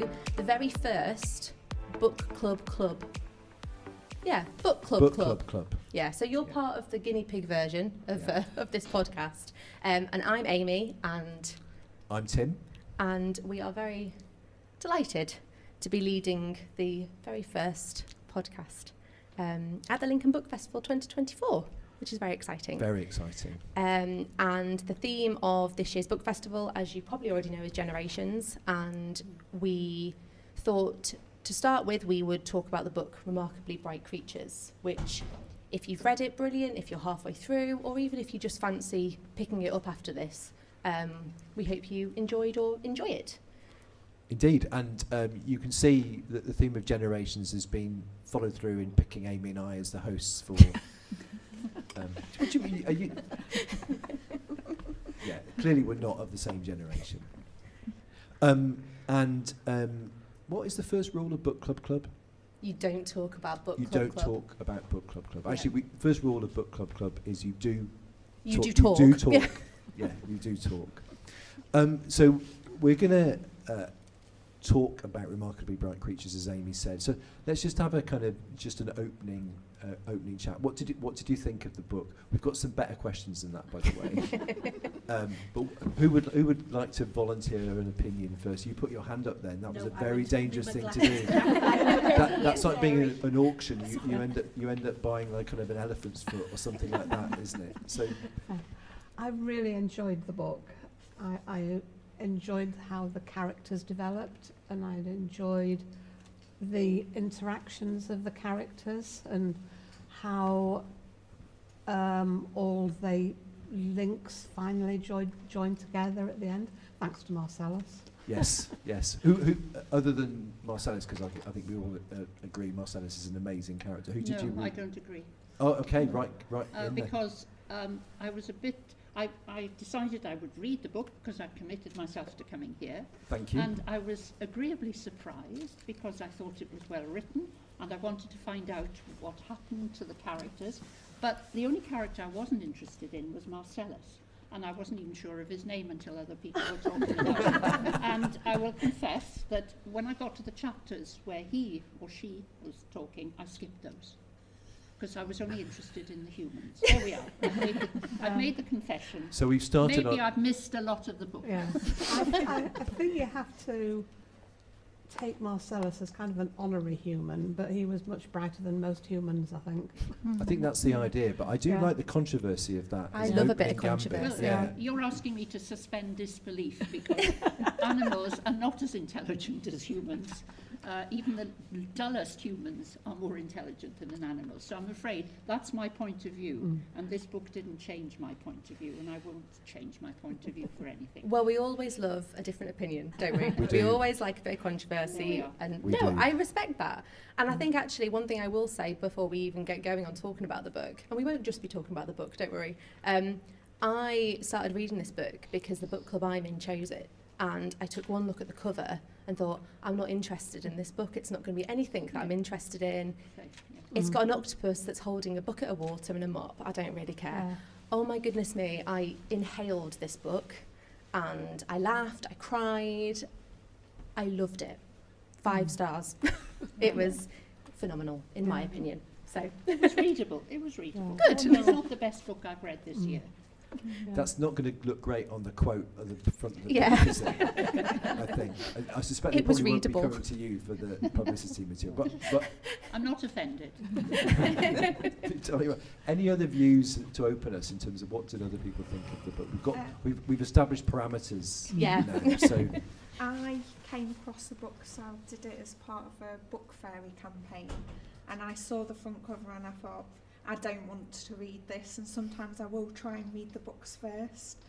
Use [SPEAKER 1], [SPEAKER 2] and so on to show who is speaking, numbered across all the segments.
[SPEAKER 1] to the very first book club. Yeah, book club. Yeah, so you're part of the guinea pig version of this podcast. And I'm Amy, and
[SPEAKER 2] I'm Tim.
[SPEAKER 1] And we are very delighted to be leading the very first podcast at the Lincoln Book Festival 2024, which is very exciting.
[SPEAKER 2] Very exciting.
[SPEAKER 1] And the theme of this year's book festival, as you probably already know, is generations. And we thought, to start with, we would talk about the book Remarkably Bright Creatures, which, if you've read it, brilliant. If you're halfway through, or even if you just fancy picking it up after this, we hope you enjoyed or enjoy it.
[SPEAKER 2] Indeed, and you can see that the theme of generations has been followed through in picking Amy and I as the hosts for... what do you mean? Are you? Yeah, clearly we're not of the same generation. What is the first rule of Book Club?
[SPEAKER 1] You don't talk about Book Club.
[SPEAKER 2] You don't talk about Book Club.
[SPEAKER 1] Yeah.
[SPEAKER 2] Actually, first rule of Book Club is you do
[SPEAKER 1] talk.
[SPEAKER 2] You do talk. Yeah, you do talk. So we're going to talk about Remarkably Bright Creatures, as Amy said. So let's just have a kind of just an opening chat. What did you think of the book? We've got some better questions than that, by the way. But who would like to volunteer an opinion first? You put your hand up then. That was a very dangerous thing to do. That's like being an auction. You end up buying like kind of an elephant's foot or something like that, isn't it? So
[SPEAKER 3] I really enjoyed the book. I enjoyed how the characters developed, and I enjoyed the interactions of the characters and how all the links finally joined together at the end, thanks to Marcellus.
[SPEAKER 2] Yes. Who other than Marcellus, because I think we all agree Marcellus is an amazing character. Who did you read?
[SPEAKER 4] I don't agree.
[SPEAKER 2] Oh, okay, right.
[SPEAKER 4] Because I was a bit... I decided I would read the book because I committed myself to coming here.
[SPEAKER 2] Thank you.
[SPEAKER 4] And I was agreeably surprised because I thought it was well written and I wanted to find out what happened to the characters. But the only character I wasn't interested in was Marcellus. And I wasn't even sure of his name until other people were talking about him. And I will confess that when I got to the chapters where he or she was talking, I skipped those, because I was only interested in the humans. There we are. I've made the confession.
[SPEAKER 2] So we've started.
[SPEAKER 4] Maybe I've missed a lot of the book.
[SPEAKER 3] Yeah. I think you have to take Marcellus as kind of an honorary human, but he was much brighter than most humans, I think.
[SPEAKER 2] I think that's the idea, but I do like the controversy of that.
[SPEAKER 1] I love a bit of controversy.
[SPEAKER 4] Well, you're asking me to suspend disbelief because animals are not as intelligent as humans. Even the dullest humans are more intelligent than an animal. So I'm afraid that's my point of view. And this book didn't change my point of view, and I won't change my point of view for anything.
[SPEAKER 1] Well, we always love a different opinion, don't we? We always like a bit of controversy. I respect that. And I think actually one thing I will say before we even get going on talking about the book, and we won't just be talking about the book, don't worry. I started reading this book because the book club I'm in chose it. And I took one look at the cover and thought, I'm not interested in this book. It's not going to be anything that I'm interested in. It's got an octopus that's holding a bucket of water and a mop. I don't really care. Oh my goodness me, I inhaled this book and I laughed, I cried. I loved it. 5 stars. It was phenomenal, in my opinion. So
[SPEAKER 4] it was readable.
[SPEAKER 1] Good.
[SPEAKER 4] It's not the best book I've read this year.
[SPEAKER 2] That's not going to look great on the quote at the front of the book, is it? I think. I suspect it probably won't be coming to you for the publicity material. But
[SPEAKER 4] I'm not offended.
[SPEAKER 2] Tell you what, any other views to open us in terms of what did other people think of the book? We've established parameters now, so...
[SPEAKER 5] I came across the book, so I did it as part of a book fairy campaign, and I saw the front cover and I thought, I don't want to read this, and sometimes I will try and read the books first.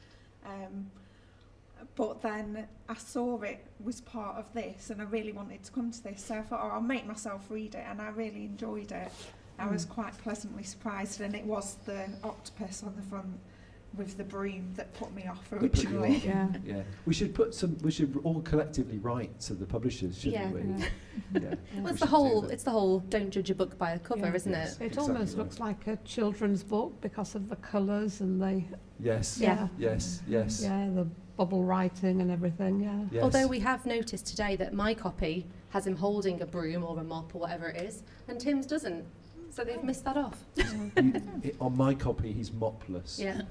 [SPEAKER 5] But then I saw it was part of this and I really wanted to come to this, so I thought, I'll make myself read it, and I really enjoyed it. I was quite pleasantly surprised, and it was the octopus on the front with the broom that put me off
[SPEAKER 2] That put you
[SPEAKER 5] originally.
[SPEAKER 2] off.
[SPEAKER 3] Yeah.
[SPEAKER 2] Yeah, we should all collectively write to the publishers, shouldn't we?
[SPEAKER 3] Yeah.
[SPEAKER 2] Yeah.
[SPEAKER 1] Well,
[SPEAKER 2] We
[SPEAKER 1] it's
[SPEAKER 2] should do
[SPEAKER 1] the whole don't judge a book by a cover,
[SPEAKER 3] Yeah.
[SPEAKER 1] isn't
[SPEAKER 2] Yes.
[SPEAKER 1] it?
[SPEAKER 3] It
[SPEAKER 2] Exactly
[SPEAKER 3] almost
[SPEAKER 2] right.
[SPEAKER 3] looks like a children's book because of the colours and the
[SPEAKER 2] Yes.
[SPEAKER 1] Yeah.
[SPEAKER 2] Yes. Yes.
[SPEAKER 3] yeah, the bubble writing and everything. Yeah.
[SPEAKER 2] Yes.
[SPEAKER 1] Although we have noticed today that my copy has him holding a broom or a mop or whatever it is, and Tim's doesn't. So they've missed that off.
[SPEAKER 2] On my copy, he's mopless.
[SPEAKER 1] Yeah.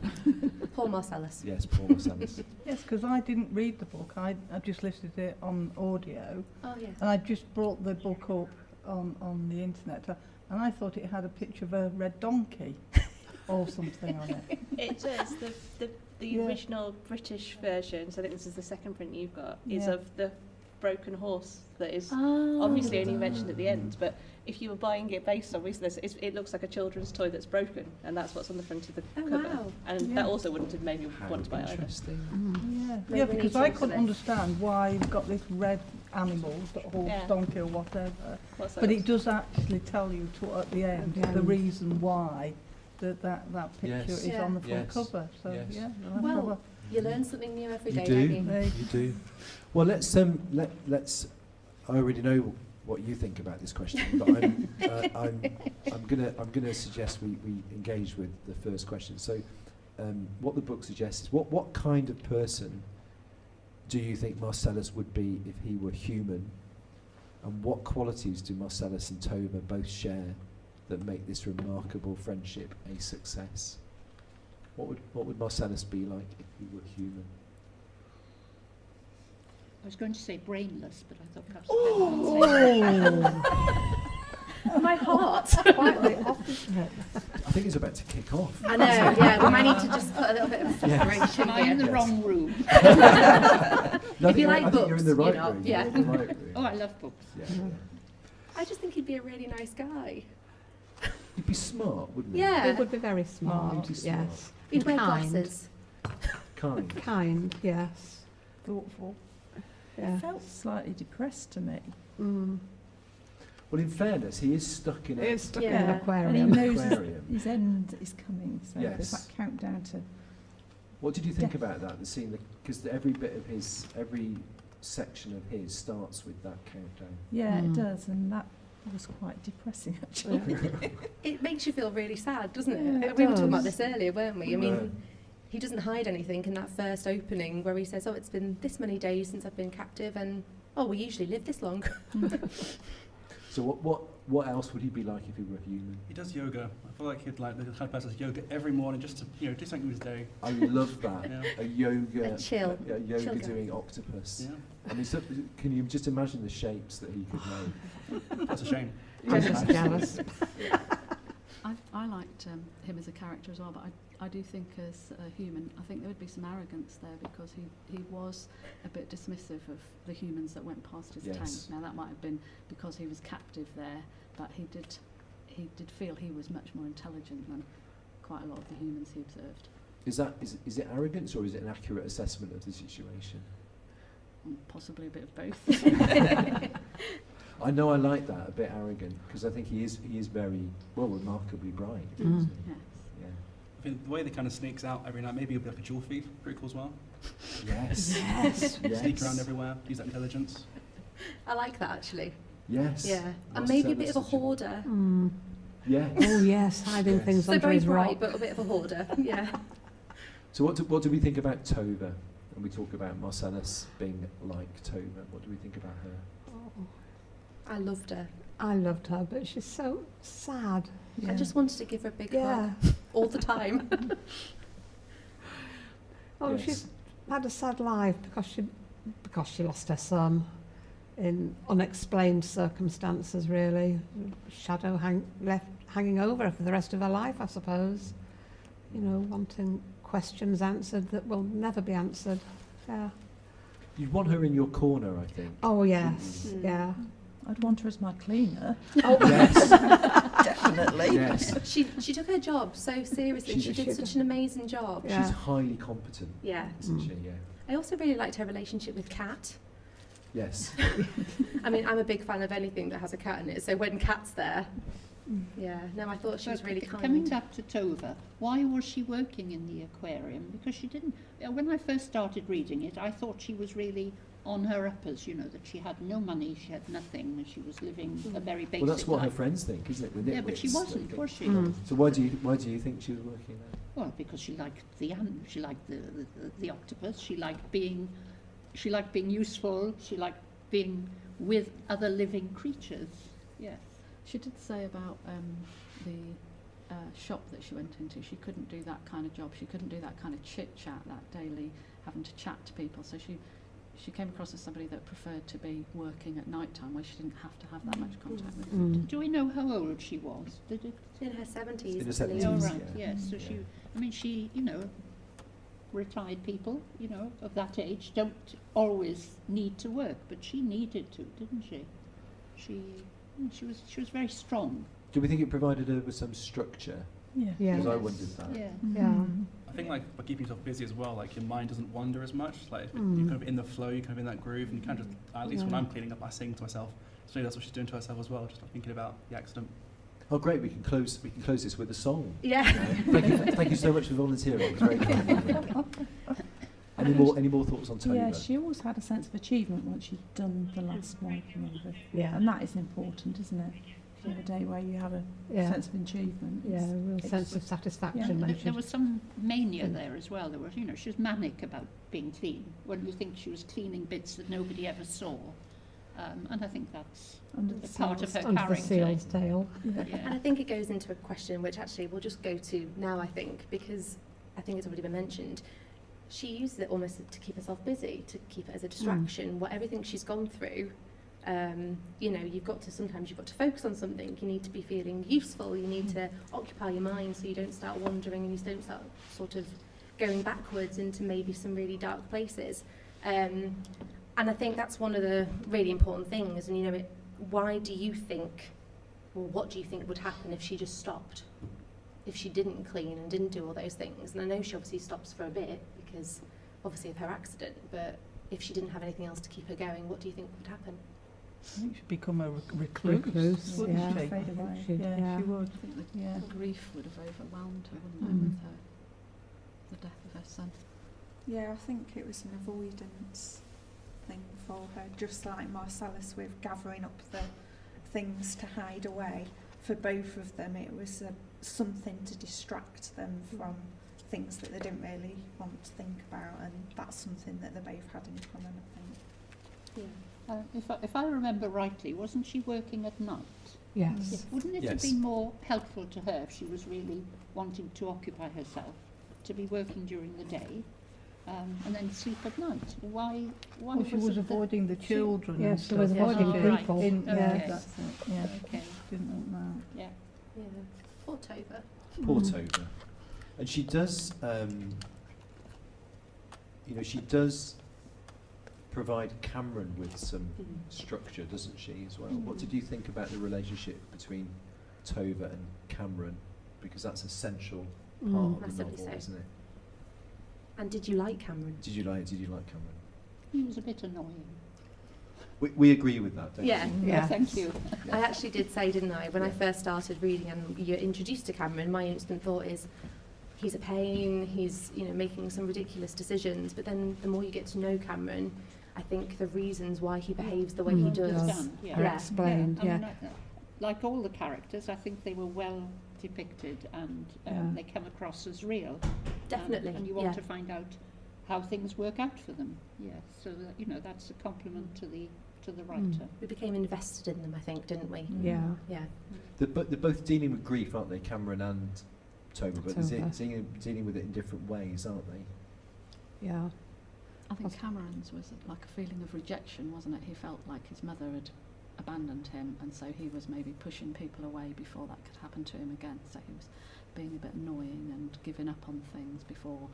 [SPEAKER 1] Paul Marcellus.
[SPEAKER 2] Yes, Paul Marcellus.
[SPEAKER 6] Yes, because I didn't read the book. I just listened to it on audio,
[SPEAKER 1] Oh, yeah.
[SPEAKER 6] and I just brought the book up on the internet, and I thought it had a picture of a red donkey or something on it.
[SPEAKER 7] It does. The
[SPEAKER 6] Yeah.
[SPEAKER 7] original British version, so I think this is the second print you've got, is
[SPEAKER 6] Yeah.
[SPEAKER 7] of the broken horse that is
[SPEAKER 1] Oh.
[SPEAKER 7] obviously only mentioned at the end, but if you were buying it based on this, it looks like a children's toy that's broken, and that's what's on the front of the
[SPEAKER 1] Oh,
[SPEAKER 7] cover.
[SPEAKER 1] wow.
[SPEAKER 7] And
[SPEAKER 6] Yeah.
[SPEAKER 7] that also wouldn't have made me
[SPEAKER 2] How
[SPEAKER 7] want to buy it either.
[SPEAKER 2] interesting.
[SPEAKER 6] Yeah,
[SPEAKER 1] Maybe
[SPEAKER 6] yeah,
[SPEAKER 1] we need
[SPEAKER 6] because
[SPEAKER 1] to
[SPEAKER 6] I
[SPEAKER 1] look at
[SPEAKER 6] couldn't
[SPEAKER 1] this.
[SPEAKER 6] understand why you've got this red animal, that horse,
[SPEAKER 7] Yeah.
[SPEAKER 6] donkey or whatever.
[SPEAKER 7] What's
[SPEAKER 6] But
[SPEAKER 7] that?
[SPEAKER 6] it does actually tell you at the end
[SPEAKER 3] At the
[SPEAKER 6] the
[SPEAKER 3] end.
[SPEAKER 6] reason why that picture
[SPEAKER 2] Yes.
[SPEAKER 6] is on the front
[SPEAKER 2] Yes.
[SPEAKER 6] cover. So
[SPEAKER 2] Yes.
[SPEAKER 6] yeah,
[SPEAKER 1] Well, you learn something new every
[SPEAKER 2] You
[SPEAKER 1] day,
[SPEAKER 2] do.
[SPEAKER 1] don't you?
[SPEAKER 6] They-
[SPEAKER 2] You do. Well, let's I already know what you think about this question, but I'm gonna suggest we engage with the first question. So, what the book suggests is what kind of person do you think Marcellus would be if he were human, and what qualities do Marcellus and Tova both share that make this remarkable friendship a success? What would Marcellus be like if he were human?
[SPEAKER 4] I was going to say brainless, but I thought perhaps
[SPEAKER 1] My heart.
[SPEAKER 3] Quite the opposite.
[SPEAKER 2] I think he's about to kick off.
[SPEAKER 1] I know, yeah. We might need to just put a little bit of separation
[SPEAKER 4] Am I in the
[SPEAKER 1] here.
[SPEAKER 2] Yes.
[SPEAKER 4] wrong room?
[SPEAKER 2] No, I
[SPEAKER 1] If
[SPEAKER 2] think
[SPEAKER 1] you like
[SPEAKER 2] I think you're in the
[SPEAKER 1] books,
[SPEAKER 2] right
[SPEAKER 1] you know,
[SPEAKER 2] room.
[SPEAKER 1] yeah.
[SPEAKER 2] You're in the right room.
[SPEAKER 4] Oh, I love books.
[SPEAKER 2] Yeah,
[SPEAKER 1] I just think he'd be a really nice guy.
[SPEAKER 2] He'd be smart, wouldn't he?
[SPEAKER 1] Yeah.
[SPEAKER 3] It would be very smart.
[SPEAKER 2] He'd be smart.
[SPEAKER 3] Yes.
[SPEAKER 1] He'd wear
[SPEAKER 3] Kind.
[SPEAKER 1] glasses.
[SPEAKER 2] Kind.
[SPEAKER 3] Kind. Yes.
[SPEAKER 6] thoughtful.
[SPEAKER 3] Yeah.
[SPEAKER 8] It felt slightly depressed to me.
[SPEAKER 3] Mm.
[SPEAKER 2] Well, in fairness, he is stuck in
[SPEAKER 3] It's stuck in
[SPEAKER 1] Yeah.
[SPEAKER 3] an
[SPEAKER 8] And he
[SPEAKER 3] aquarium.
[SPEAKER 8] knows
[SPEAKER 2] aquarium.
[SPEAKER 8] his end is coming, so
[SPEAKER 2] Yes.
[SPEAKER 8] there's that countdown to...
[SPEAKER 2] What did you think
[SPEAKER 8] Death.
[SPEAKER 2] about that? The scene, because every bit of his, every section of his starts with that countdown.
[SPEAKER 8] Yeah,
[SPEAKER 3] Mm.
[SPEAKER 8] it does, and that was quite depressing, actually.
[SPEAKER 1] It makes you feel really sad, doesn't it?
[SPEAKER 3] Yeah, it
[SPEAKER 1] We were talking about
[SPEAKER 3] does.
[SPEAKER 1] this earlier, weren't we? I
[SPEAKER 2] No.
[SPEAKER 1] mean, he doesn't hide anything in that first opening where he says, "Oh, it's been this many days since I've been captive, and oh, we usually live this long."
[SPEAKER 2] So what else would he be like if he were human?
[SPEAKER 9] He does yoga. I feel like he'd like the kind of person who does yoga every morning just to do something with his day.
[SPEAKER 2] I love that.
[SPEAKER 9] Yeah.
[SPEAKER 2] A yoga,
[SPEAKER 1] A chill.
[SPEAKER 2] a yoga
[SPEAKER 1] chill guy.
[SPEAKER 2] doing octopus.
[SPEAKER 9] Yeah,
[SPEAKER 2] I mean, so, can you just imagine the shapes that he could make?
[SPEAKER 9] that's a shame.
[SPEAKER 3] I'm just jealous.
[SPEAKER 10] I liked him as a character as well, but I do think as a human, I think there would be some arrogance there because he was a bit dismissive of the humans that went past his
[SPEAKER 2] Yes.
[SPEAKER 10] tank. Now that might have been because he was captive there, but he did feel he was much more intelligent than quite a lot of the humans he observed.
[SPEAKER 2] Is it arrogance or is it an accurate assessment of the situation?
[SPEAKER 10] Possibly a bit of both.
[SPEAKER 2] I know I like that, a bit arrogant, because I think he is very, well, remarkably bright.
[SPEAKER 3] Mm.
[SPEAKER 2] isn't he?
[SPEAKER 10] Yes.
[SPEAKER 2] Yeah.
[SPEAKER 9] I think the way they kind of sneaks out every night, maybe he'll be like a jewel thief, pretty cool as well.
[SPEAKER 2] Yes.
[SPEAKER 3] Yes.
[SPEAKER 9] Sneak around everywhere, use that intelligence.
[SPEAKER 1] I like that actually.
[SPEAKER 2] Yes.
[SPEAKER 1] Yeah, and maybe a bit of a
[SPEAKER 2] Marcellus is
[SPEAKER 1] hoarder.
[SPEAKER 3] Mm.
[SPEAKER 2] Yes.
[SPEAKER 3] Oh yes, hiding
[SPEAKER 2] Yes.
[SPEAKER 3] things
[SPEAKER 1] So
[SPEAKER 3] under
[SPEAKER 1] very
[SPEAKER 3] his
[SPEAKER 1] bright,
[SPEAKER 3] rock.
[SPEAKER 1] but a bit of a hoarder. Yeah.
[SPEAKER 2] So what do we think about Tova? When we talk about Marcellus being like Tova, what do we think about her?
[SPEAKER 1] I loved her.
[SPEAKER 3] I loved her, but she's so sad.
[SPEAKER 1] I just wanted to give her a big
[SPEAKER 3] Yeah.
[SPEAKER 1] hug all the time.
[SPEAKER 3] Oh,
[SPEAKER 2] Yes.
[SPEAKER 3] she's had a sad life because she lost her son in unexplained circumstances, really. Shadow left hanging over her for the rest of her life, I suppose. You know, wanting questions answered that will never be answered. Yeah.
[SPEAKER 2] You'd want her in your corner, I think.
[SPEAKER 3] Oh, yes.
[SPEAKER 1] Mm.
[SPEAKER 3] Yeah.
[SPEAKER 8] I'd want her as my cleaner.
[SPEAKER 3] Oh,
[SPEAKER 2] Yes.
[SPEAKER 8] Definitely.
[SPEAKER 2] Yes.
[SPEAKER 1] She took her job so seriously. She
[SPEAKER 2] She
[SPEAKER 1] did such an amazing job.
[SPEAKER 3] Yeah.
[SPEAKER 2] She's highly competent,
[SPEAKER 1] Yeah.
[SPEAKER 2] isn't
[SPEAKER 3] Mm.
[SPEAKER 2] she? Yeah.
[SPEAKER 1] I also really liked her relationship with Kat.
[SPEAKER 2] Yes.
[SPEAKER 1] I mean, I'm a big fan of anything that has a cat in it. So when Kat's there, Yeah, no, I thought she was really
[SPEAKER 4] Coming
[SPEAKER 1] kind.
[SPEAKER 4] back to Tova, why was she working in the aquarium? Because she didn't. When I first started reading it, I thought she was really on her uppers. You know, that she had no money, she had nothing, and she was living a very basic
[SPEAKER 2] Well, that's what her
[SPEAKER 4] life.
[SPEAKER 2] friends think, isn't it? The
[SPEAKER 4] Yeah, but she
[SPEAKER 2] nitwits,
[SPEAKER 4] wasn't,
[SPEAKER 2] they
[SPEAKER 4] was
[SPEAKER 2] think.
[SPEAKER 4] she?
[SPEAKER 2] So why do you think she was working there?
[SPEAKER 4] Well, because she liked she liked the octopus. She liked being useful. She liked being with other living creatures. Yes.
[SPEAKER 10] She did say about the shop that she went into, she couldn't do that kind of job. She couldn't do that kind of chit-chat, that daily having to chat to people. So she came across as somebody that preferred to be working at night time where she didn't have to have that much contact with people.
[SPEAKER 4] Do we know how old she was? Did it?
[SPEAKER 1] In her 70s.
[SPEAKER 2] In her
[SPEAKER 1] I believe.
[SPEAKER 2] 70s.
[SPEAKER 4] Oh, right,
[SPEAKER 2] Yeah.
[SPEAKER 4] yes. So she, retired people, of that age don't always need to work, but she needed to, didn't she? She was very strong.
[SPEAKER 2] Do we think it provided her with some structure?
[SPEAKER 6] Yeah.
[SPEAKER 3] Yeah.
[SPEAKER 2] Because I wondered that.
[SPEAKER 4] Yeah.
[SPEAKER 3] Yeah.
[SPEAKER 9] I think like by keeping yourself busy as well, like your mind doesn't wander as much. Like if you're kind of in the flow, you're kind of in that groove, and you kind of just, at least when I'm cleaning up, I sing to myself. So that's what she's doing to herself as well, just not thinking about the accident.
[SPEAKER 2] Oh, great! We can close this with a song.
[SPEAKER 1] Yeah.
[SPEAKER 2] Thank you so much for volunteering. It's very kind. Any more thoughts on Tony?
[SPEAKER 8] Yeah, she always had a sense of achievement once she'd done the last one.
[SPEAKER 3] Yeah.
[SPEAKER 8] And that is important, isn't it? You have a day where you have a sense of achievement.
[SPEAKER 3] Yeah, a real sense of satisfaction.
[SPEAKER 8] Yeah.
[SPEAKER 3] when
[SPEAKER 4] There
[SPEAKER 3] she-
[SPEAKER 4] was some mania there as well. There was, she was manic about being clean. When you think she was cleaning bits that nobody ever saw, and I think that's
[SPEAKER 8] Under the
[SPEAKER 4] a part of her
[SPEAKER 3] under the
[SPEAKER 4] character.
[SPEAKER 3] seal's tail.
[SPEAKER 1] And
[SPEAKER 4] Yeah.
[SPEAKER 1] I think it goes into a question which actually we'll just go to now, I think, because I think it's already been mentioned. She uses it almost to keep herself busy, to keep it as a distraction. What everything she's gone through, sometimes you've got to focus on something. You need to be feeling useful. You need to occupy your mind so you don't start wandering and you don't start sort of going backwards into maybe some really dark places. And I think that's one of the really important things. And why do you think, or what do you think would happen if she just stopped? If she didn't clean and didn't do all those things? And I know she obviously stops for a bit because obviously of her accident, but if she didn't have anything else to keep her going, what do you think would happen?
[SPEAKER 6] I think she'd become a recluse, wouldn't
[SPEAKER 3] yeah.
[SPEAKER 6] she?
[SPEAKER 8] Fade away.
[SPEAKER 6] Yeah, she would.
[SPEAKER 10] I think the
[SPEAKER 6] Yeah.
[SPEAKER 10] grief would have overwhelmed her, wouldn't it, with the death of her son.
[SPEAKER 5] Yeah, I think it was an avoidance thing for her, just like Marcellus with gathering up the things to hide away. For both of them, it was something to distract them from things that they didn't really want to think about, and that's something that they both had in common, I think.
[SPEAKER 4] If I remember rightly, wasn't she working at night?
[SPEAKER 3] Yes.
[SPEAKER 4] Wouldn't it have
[SPEAKER 2] Yes.
[SPEAKER 4] been more helpful to her if she was really wanting to occupy herself, to be working during the day, and then sleep at night? Why
[SPEAKER 6] Well, she was avoiding the children.
[SPEAKER 3] Yeah,
[SPEAKER 6] and
[SPEAKER 3] she was
[SPEAKER 6] stuff,
[SPEAKER 3] avoiding
[SPEAKER 6] wasn't she?
[SPEAKER 3] people.
[SPEAKER 6] Yeah,
[SPEAKER 4] Okay.
[SPEAKER 6] that's it. Yeah,
[SPEAKER 4] Okay.
[SPEAKER 6] didn't want that.
[SPEAKER 4] Yeah.
[SPEAKER 1] Yeah. Poor Tova.
[SPEAKER 2] Portover. And she does, she does provide Cameron with some structure, doesn't she, as well? What did you think about the relationship between Tova and Cameron? Because that's a central part of the
[SPEAKER 1] Massively
[SPEAKER 2] novel,
[SPEAKER 1] so.
[SPEAKER 2] isn't it?
[SPEAKER 1] And did you like Cameron?
[SPEAKER 2] Did you like Cameron?
[SPEAKER 4] He was a bit annoying.
[SPEAKER 2] We agree with that, don't
[SPEAKER 1] Yeah.
[SPEAKER 2] we?
[SPEAKER 3] Yeah.
[SPEAKER 4] Thank you.
[SPEAKER 1] I actually did say, didn't I, when I first started reading and you're introduced to Cameron, my instant thought is, he's a pain, he's making some ridiculous decisions, but then the more you get to know Cameron, I think the reasons why he behaves the way he does.
[SPEAKER 4] Understand,
[SPEAKER 3] Are
[SPEAKER 1] Yeah.
[SPEAKER 3] explained,
[SPEAKER 4] I
[SPEAKER 3] yeah.
[SPEAKER 4] mean, like all the characters, I think they were well depicted, and
[SPEAKER 3] Yeah.
[SPEAKER 4] they come across as real.
[SPEAKER 1] Definitely,
[SPEAKER 4] And you want
[SPEAKER 1] yeah.
[SPEAKER 4] to find out how things work out for them. Yes, so that, that's a compliment to the writer.
[SPEAKER 1] We became invested in them, I think, didn't we?
[SPEAKER 3] Yeah.
[SPEAKER 1] Yeah.
[SPEAKER 2] They're both dealing with grief, aren't they, Cameron and Tova? But they're
[SPEAKER 3] Tova.
[SPEAKER 2] dealing with it in different ways, aren't they?
[SPEAKER 3] Yeah.
[SPEAKER 10] I think Cameron's was like a feeling of rejection, wasn't it? He felt like his mother had abandoned him, and so he was maybe pushing people away before that could happen to him again. So he was being a bit annoying and giving up on things before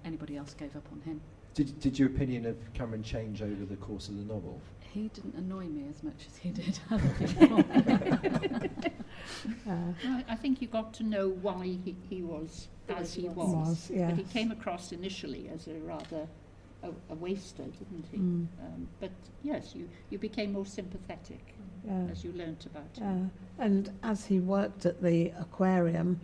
[SPEAKER 10] anybody else gave up on him.
[SPEAKER 2] Did your opinion of Cameron change over the course of the novel?
[SPEAKER 10] He didn't annoy me as much as he did other people.
[SPEAKER 4] I think you got to know why he was as he was.
[SPEAKER 3] Yeah.
[SPEAKER 4] But he came across initially as a rather a waster, didn't he?
[SPEAKER 3] Mm.
[SPEAKER 4] But yes, you became more sympathetic as you learnt about him.
[SPEAKER 3] And as he worked at the aquarium,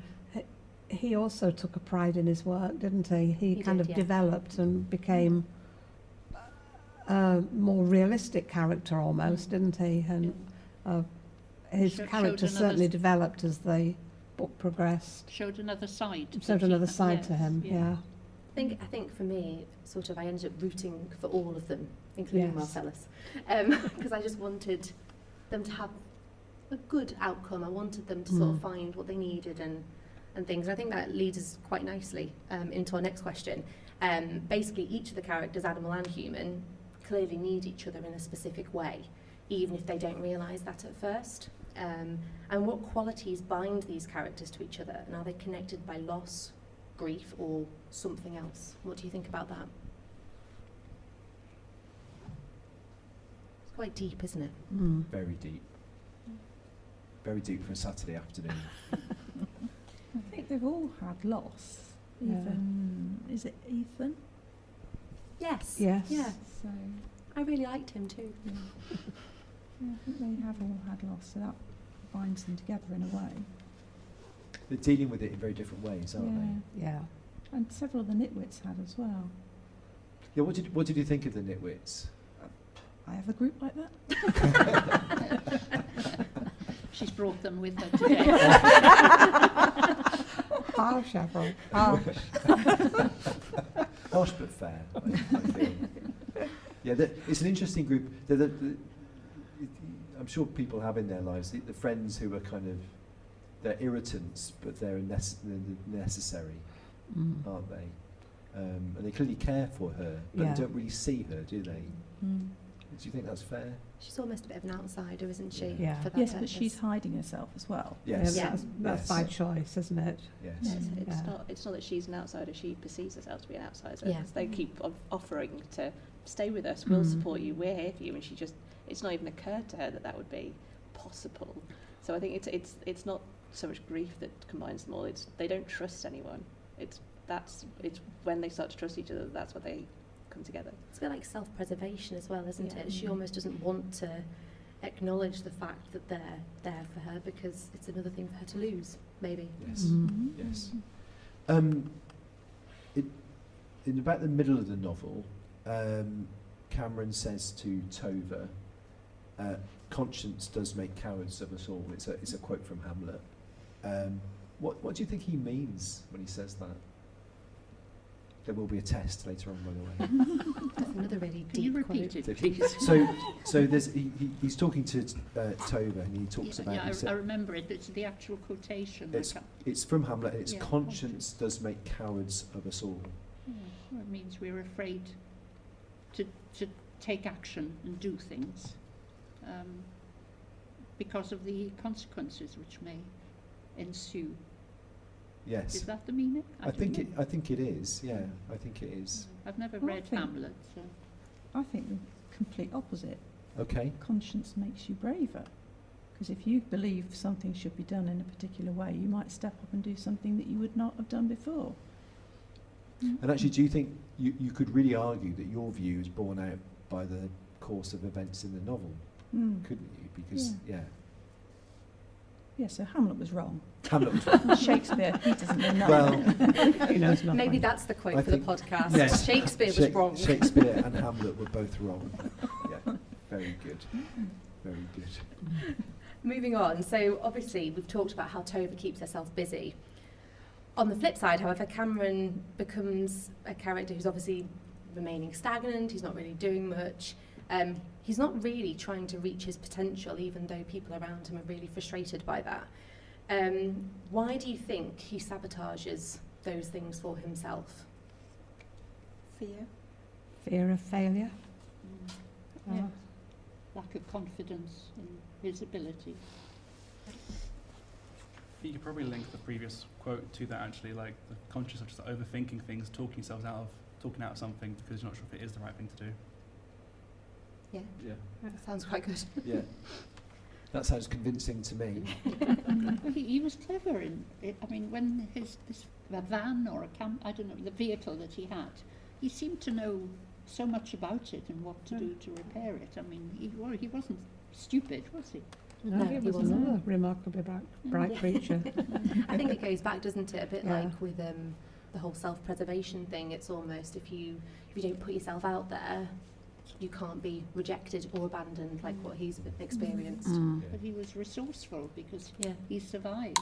[SPEAKER 3] he also took a pride in his work, didn't he? He kind
[SPEAKER 1] did,
[SPEAKER 3] of
[SPEAKER 1] yeah.
[SPEAKER 3] developed and became a more realistic character almost, didn't he? And his character certainly developed as the book progressed.
[SPEAKER 4] Showed another side.
[SPEAKER 3] Showed another side to him, yeah.
[SPEAKER 1] I think for me, sort of, I ended up rooting for all of them, including
[SPEAKER 3] Yes.
[SPEAKER 1] Marcellus, because I just wanted them to have a good outcome. I wanted them to sort of find what they needed and things. I think that leads us quite nicely into our next question. Basically, each of the characters, animal and human, clearly need each other in a specific way, even if they don't realise that at first. And what qualities bind these characters to each other, and are they connected by loss, grief, or something else? What do you think about that? It's quite deep, isn't it?
[SPEAKER 3] Mm.
[SPEAKER 2] Very deep. Very deep for a Saturday afternoon.
[SPEAKER 8] I think they've all had loss. Even, is it Ethan?
[SPEAKER 1] Yes.
[SPEAKER 3] Yes.
[SPEAKER 1] Yeah.
[SPEAKER 8] So,
[SPEAKER 1] I really liked him too.
[SPEAKER 8] yeah. Yeah, I think they have all had loss, so that binds them together in a way.
[SPEAKER 2] They're dealing with it in very different ways, aren't they?
[SPEAKER 3] Yeah.
[SPEAKER 8] And several of the nitwits had as well.
[SPEAKER 2] Yeah. What did you think of the nitwits?
[SPEAKER 8] I have a group like that.
[SPEAKER 4] She's brought them with her today.
[SPEAKER 3] Harsh, Avril. Harsh.
[SPEAKER 2] Harsh but fair, I feel. Yeah, it's an interesting group. I'm sure people have in their lives the friends who are kind of, they're irritants, but they're necessary, aren't they? And they clearly care for her, but they don't really see her, do they?
[SPEAKER 8] Mm.
[SPEAKER 2] Do you think that's fair?
[SPEAKER 1] She's almost a bit of an outsider, isn't she?
[SPEAKER 3] Yeah.
[SPEAKER 1] For that
[SPEAKER 8] Yes, but
[SPEAKER 1] purpose?
[SPEAKER 8] she's hiding herself as well.
[SPEAKER 2] Yes.
[SPEAKER 3] Yeah, that's
[SPEAKER 2] Yes.
[SPEAKER 3] by choice, isn't it?
[SPEAKER 2] Yes.
[SPEAKER 7] It's
[SPEAKER 3] Yeah.
[SPEAKER 7] it's not that she's an outsider, she perceives herself to be an outsider.
[SPEAKER 1] Yeah.
[SPEAKER 7] They keep offering to stay with us, we'll
[SPEAKER 3] Mm.
[SPEAKER 7] support you, we're here for you, and it's not even occurred to her that would be possible. So I think it's not so much grief that combines them all, it's they don't trust anyone. It's when they start to trust each other, that's what they come together.
[SPEAKER 1] It's a bit like self-preservation as well, isn't
[SPEAKER 7] Yeah.
[SPEAKER 1] it? She almost doesn't want to acknowledge the fact that they're there for her because it's another thing for her to lose, maybe.
[SPEAKER 2] Yes.
[SPEAKER 3] Mm.
[SPEAKER 2] Yes. In about the middle of the novel, Cameron says to Tova, "Conscience does make cowards of us all." It's a quote from Hamlet. What do you think he means when he says that? There will be a test later on, by the way.
[SPEAKER 1] That's another really
[SPEAKER 4] Can you
[SPEAKER 1] deep
[SPEAKER 4] repeat
[SPEAKER 1] quote.
[SPEAKER 4] it, please?
[SPEAKER 2] So there's he's talking to Tova, and he talks about. He
[SPEAKER 4] I remember it. It's the actual quotation.
[SPEAKER 2] It's from Hamlet, and it's
[SPEAKER 4] Yeah,
[SPEAKER 2] conscience does make cowards of us all.
[SPEAKER 4] Yeah, well, it means we're afraid to take action and do things because of the consequences which may ensue.
[SPEAKER 2] Yes.
[SPEAKER 4] Is that the meaning?
[SPEAKER 2] I think it is. Yeah, I think it is.
[SPEAKER 4] I've never
[SPEAKER 8] Well, I
[SPEAKER 4] read
[SPEAKER 8] think-
[SPEAKER 4] Hamlet. So.
[SPEAKER 8] I think the complete opposite.
[SPEAKER 2] Okay.
[SPEAKER 8] Conscience makes you braver. Because if you believe something should be done in a particular way, you might step up and do something that you would not have done before.
[SPEAKER 2] And actually, do you think you could really argue that your view is borne out by the course of events in the novel,
[SPEAKER 8] Mm.
[SPEAKER 2] couldn't you? Because
[SPEAKER 8] Yeah, so Hamlet was wrong.
[SPEAKER 2] Hamlet was
[SPEAKER 8] Shakespeare, he doesn't know nothing.
[SPEAKER 2] well.
[SPEAKER 3] He knows nothing.
[SPEAKER 1] Maybe that's the quote
[SPEAKER 2] I
[SPEAKER 1] for the
[SPEAKER 2] think-
[SPEAKER 1] podcast.
[SPEAKER 2] yes.
[SPEAKER 1] Shakespeare was wrong.
[SPEAKER 2] Shakespeare and Hamlet were both wrong. Yeah, very good. Very good.
[SPEAKER 1] Moving on, so obviously we've talked about how Tova keeps herself busy. On the flip side, however, Cameron becomes a character who's obviously remaining stagnant, he's not really doing much. He's not really trying to reach his potential, even though people around him are really frustrated by that. Why do you think he sabotages those things for himself?
[SPEAKER 5] Fear.
[SPEAKER 3] Fear of failure.
[SPEAKER 4] Yeah. Lack of confidence in his ability.
[SPEAKER 9] You could probably link the previous quote to that, actually, like the conscious of just overthinking things, talking yourselves out of something because you're not sure if it is the right thing to do.
[SPEAKER 1] Yeah,
[SPEAKER 2] Yeah.
[SPEAKER 1] that sounds quite good.
[SPEAKER 2] Yeah. That sounds convincing to me.
[SPEAKER 4] Well, he was clever in it. I mean, when a van or a I don't know, the vehicle that he had, he seemed to know so much about it and what to do to repair it. I mean, he wasn't stupid, was he?
[SPEAKER 3] No,
[SPEAKER 1] he
[SPEAKER 3] it was
[SPEAKER 1] wasn't.
[SPEAKER 3] another remarkably bright creature.
[SPEAKER 1] I think it goes back, doesn't it, a bit
[SPEAKER 3] Yeah.
[SPEAKER 1] like with the whole self-preservation thing. It's almost if you don't put yourself out there, you can't be rejected or abandoned like what he's experienced.
[SPEAKER 4] But he was resourceful because
[SPEAKER 1] Yeah.
[SPEAKER 4] he survived.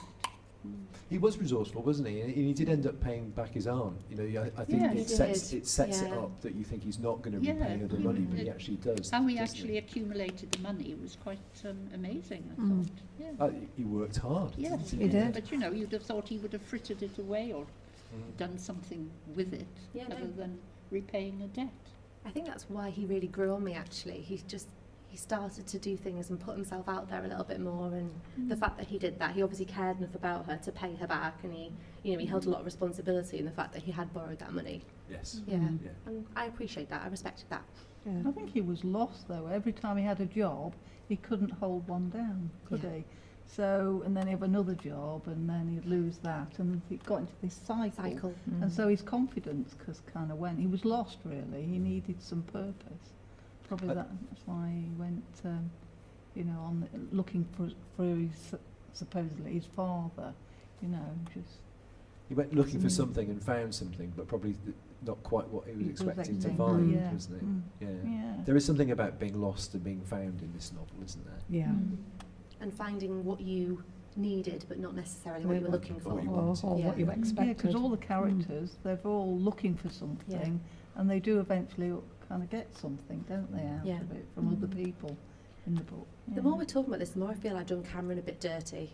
[SPEAKER 2] He was resourceful, wasn't he? And he did end up paying back his aunt. You know, I think
[SPEAKER 4] Yeah,
[SPEAKER 2] it
[SPEAKER 4] he
[SPEAKER 2] sets
[SPEAKER 1] did.
[SPEAKER 2] it
[SPEAKER 1] Yeah.
[SPEAKER 2] up that you think he's not going to
[SPEAKER 4] Yeah,
[SPEAKER 2] repay her the
[SPEAKER 4] he
[SPEAKER 2] money, but
[SPEAKER 4] did.
[SPEAKER 2] he actually does.
[SPEAKER 4] How he
[SPEAKER 2] doesn't
[SPEAKER 4] actually accumulated the money was quite amazing, I thought. Yeah.
[SPEAKER 2] He worked hard.
[SPEAKER 4] Yes,
[SPEAKER 2] didn't
[SPEAKER 3] he did.
[SPEAKER 4] But you know, you'd have thought he would have frittered it away or done something with it
[SPEAKER 1] Yeah, no.
[SPEAKER 4] other than repaying a debt.
[SPEAKER 1] I think that's why he really grew on me, actually. He started to do things and put himself out there a little bit more, and the fact that he did that, he obviously cared enough about her to pay her back, and he held a lot of responsibility in the fact that he had borrowed that money.
[SPEAKER 2] Yes.
[SPEAKER 1] Yeah.
[SPEAKER 2] Yeah.
[SPEAKER 1] And I appreciate that. I respected that.
[SPEAKER 3] Yeah.
[SPEAKER 6] I think he was lost though. Every time he had a job, he couldn't hold one down, could
[SPEAKER 1] Yeah.
[SPEAKER 6] he? So, and then he'd have another job, and then he'd lose that, and he got into this cycle. And so his confidence kind of went. He was lost, really. He needed some purpose. Probably that's why he went, on looking for his, supposedly his father. Just.
[SPEAKER 2] He went looking for something and found something, but probably not quite what he was expecting to
[SPEAKER 6] expecting,
[SPEAKER 2] find,
[SPEAKER 6] yeah.
[SPEAKER 2] wasn't it?
[SPEAKER 6] Yeah.
[SPEAKER 2] Yeah. There is something about being lost and being found in this novel, isn't there?
[SPEAKER 3] Yeah.
[SPEAKER 1] And finding what you needed, but not necessarily what you were looking for.
[SPEAKER 2] what you
[SPEAKER 3] Or
[SPEAKER 2] wanted.
[SPEAKER 3] what you
[SPEAKER 6] Yeah,
[SPEAKER 3] expected.
[SPEAKER 6] because all the characters, they're all looking for something, and they do eventually kind of get something, don't they, out
[SPEAKER 1] Yeah.
[SPEAKER 6] of it from other people in the book.
[SPEAKER 1] The more we're talking about this, the more I feel I've done Cameron a bit dirty.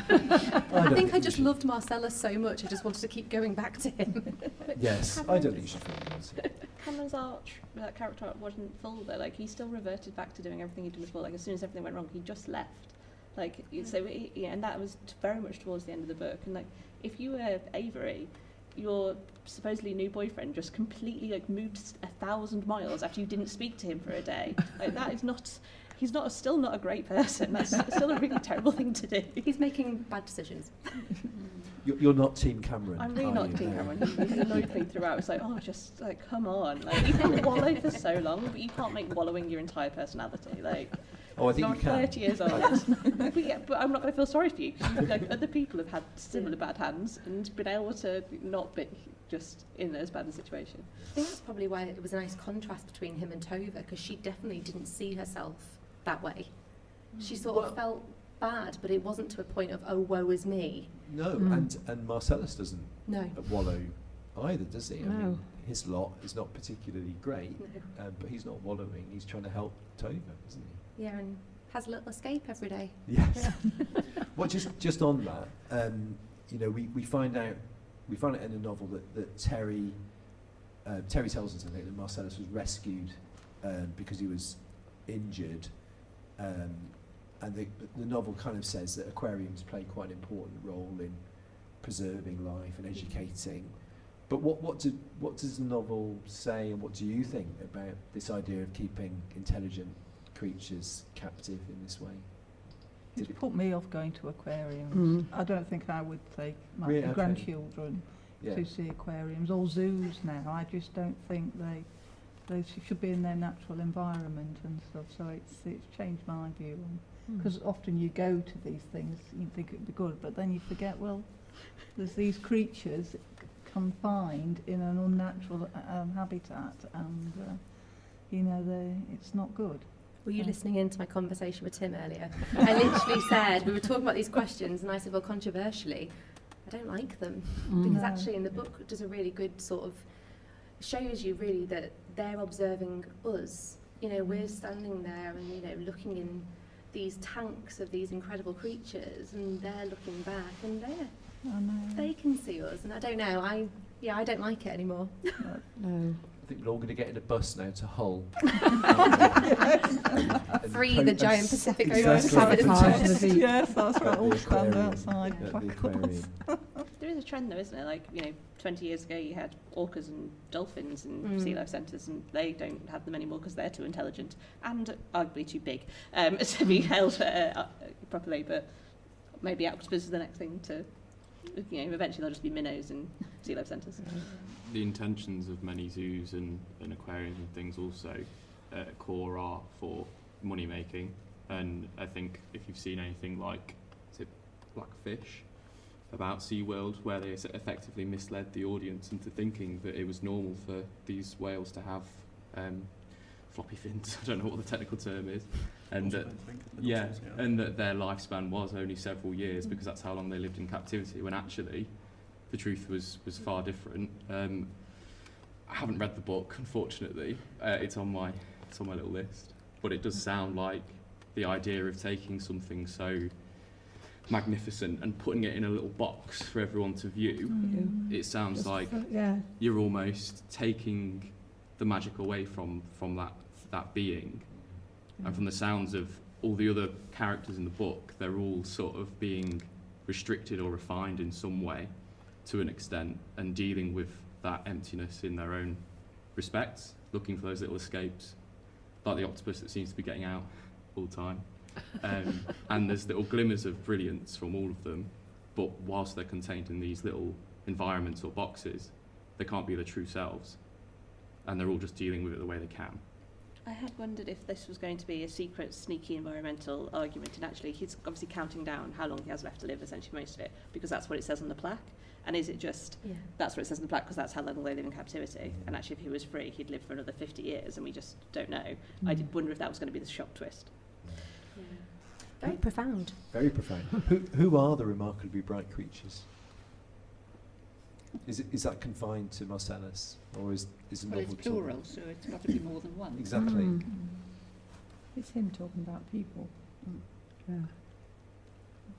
[SPEAKER 2] I
[SPEAKER 1] I
[SPEAKER 2] don't
[SPEAKER 1] think I
[SPEAKER 2] you
[SPEAKER 1] just
[SPEAKER 2] should.
[SPEAKER 1] loved Marcellus so much, I just wanted to keep going back to him.
[SPEAKER 2] Yes, I don't think you should feel guilty.
[SPEAKER 7] Cameron's character arc wasn't full though. Like he still reverted back to doing everything he'd done before. Like as soon as everything went wrong, he just left. Like so, and that was very much towards the end of the book. And like if you were Avery, your supposedly new boyfriend just completely moved 1,000 miles after you didn't speak to him for a day. Like that is not. He's still not a great person. That's still a really terrible thing to do.
[SPEAKER 1] He's making bad decisions.
[SPEAKER 2] You're not Team Cameron.
[SPEAKER 7] I'm really
[SPEAKER 2] are
[SPEAKER 7] not
[SPEAKER 2] you?
[SPEAKER 7] Team
[SPEAKER 2] No.
[SPEAKER 7] Cameron. He's annoyed me throughout. It's like, just come on. Like you can wallow for so long, but you can't make wallowing your entire personality. Like
[SPEAKER 2] Oh, I think
[SPEAKER 7] you're
[SPEAKER 2] you can.
[SPEAKER 7] 30 years old. but I'm not going to feel sorry for you because other people have had similar bad hands and been able to not be just in as bad a situation.
[SPEAKER 1] I think that's probably why it was a nice contrast between him and Tova, because she definitely didn't see herself that way. She sort of felt bad, but it wasn't to a point of, oh, woe is me.
[SPEAKER 2] No, and Marcellus doesn't
[SPEAKER 1] No.
[SPEAKER 2] wallow either, does he? I
[SPEAKER 3] No.
[SPEAKER 2] mean, his lot is not particularly great,
[SPEAKER 1] No.
[SPEAKER 2] but he's not wallowing. He's trying to help Tova, isn't he?
[SPEAKER 1] Yeah, and has a little escape every day.
[SPEAKER 2] Yes. Well, just on that, we find out in the novel that Terry tells us, I think, that Marcellus was rescued because he was injured, and the novel kind of says that aquariums play quite an important role in preserving life and educating. But what does the novel say, and what do you think about this idea of keeping intelligent creatures captive in this way?
[SPEAKER 6] It's put me off going to aquariums. I don't think I would take my
[SPEAKER 2] Really? Okay.
[SPEAKER 6] grandchildren
[SPEAKER 2] Yeah.
[SPEAKER 6] to see aquariums or zoos now. I just don't think they should be in their natural environment and stuff. So it's changed my view on, because often you go to these things, you think it'd be good, but then you forget, well, there's these creatures confined in an unnatural habitat, and it's not good.
[SPEAKER 1] Were you listening into my conversation with Tim earlier? I literally said, we were talking about these questions, and I said, well, controversially, I don't like them. Because
[SPEAKER 6] No.
[SPEAKER 1] actually in the book it does a really good sort of, shows you really that they're observing us. We're standing there and, looking in these tanks of these incredible creatures, and they're looking back, and they can see us. And I don't know, I don't like it anymore.
[SPEAKER 3] No.
[SPEAKER 2] I think we're all going to get in a bus now to Hull.
[SPEAKER 1] Free the giant Pacific Ocean
[SPEAKER 2] Exactly.
[SPEAKER 3] Sabotage the beach.
[SPEAKER 6] Yes, that's right.
[SPEAKER 2] At
[SPEAKER 6] All
[SPEAKER 2] the
[SPEAKER 6] stand
[SPEAKER 2] aquarium.
[SPEAKER 6] outside.
[SPEAKER 2] At the
[SPEAKER 6] Back
[SPEAKER 2] aquarium.
[SPEAKER 7] There is a trend though, isn't it? Like, 20 years ago you had orcas and dolphins in sea life centres, and they don't have them anymore because they're too intelligent and arguably too big to be held properly, but maybe octopus is the next thing to You know, eventually they'll just be minnows in sea life centres.
[SPEAKER 11] The intentions of many zoos and aquariums and things also core are for money making, and I think if you've seen anything like, is it Blackfish, about SeaWorld, where they effectively misled the audience into thinking that it was normal for these whales to have floppy fins, I don't know what the technical term is, and that, and that their lifespan was only several years because that's how long they lived in captivity, when actually the truth was far different. I haven't read the book, unfortunately. It's on my little list, but it does sound like the idea of taking something so magnificent and putting it in a little box for everyone to view, it sounds like you're almost taking the magic away from that being. And from the sounds of all the other characters in the book, they're all sort of being restricted or refined in some way to an extent, and dealing with that emptiness in their own respects, looking for those little escapes, like the octopus that seems to be getting out all the time. And there's little glimmers of brilliance from all of them, but whilst they're contained in these little environments or boxes, they can't be their true selves, and they're all just dealing with it the way they can.
[SPEAKER 7] I had wondered if this was going to be a secret, sneaky environmental argument, and actually he's obviously counting down how long he has left to live, essentially most of it, because that's what it says on the plaque. And is it just, that's what it says on the plaque because that's how long they live in captivity, and actually if he was free he'd live for another 50 years and we just don't know. I did wonder if that was going to be the shock twist.
[SPEAKER 1] Very profound.
[SPEAKER 2] Very profound. Who are the remarkably bright creatures? Is that confined to Marcellus, or is a
[SPEAKER 4] Well,
[SPEAKER 2] novel
[SPEAKER 4] it's plural, so it's got to be more than one.
[SPEAKER 2] Exactly.
[SPEAKER 8] It's him talking about people. Yeah.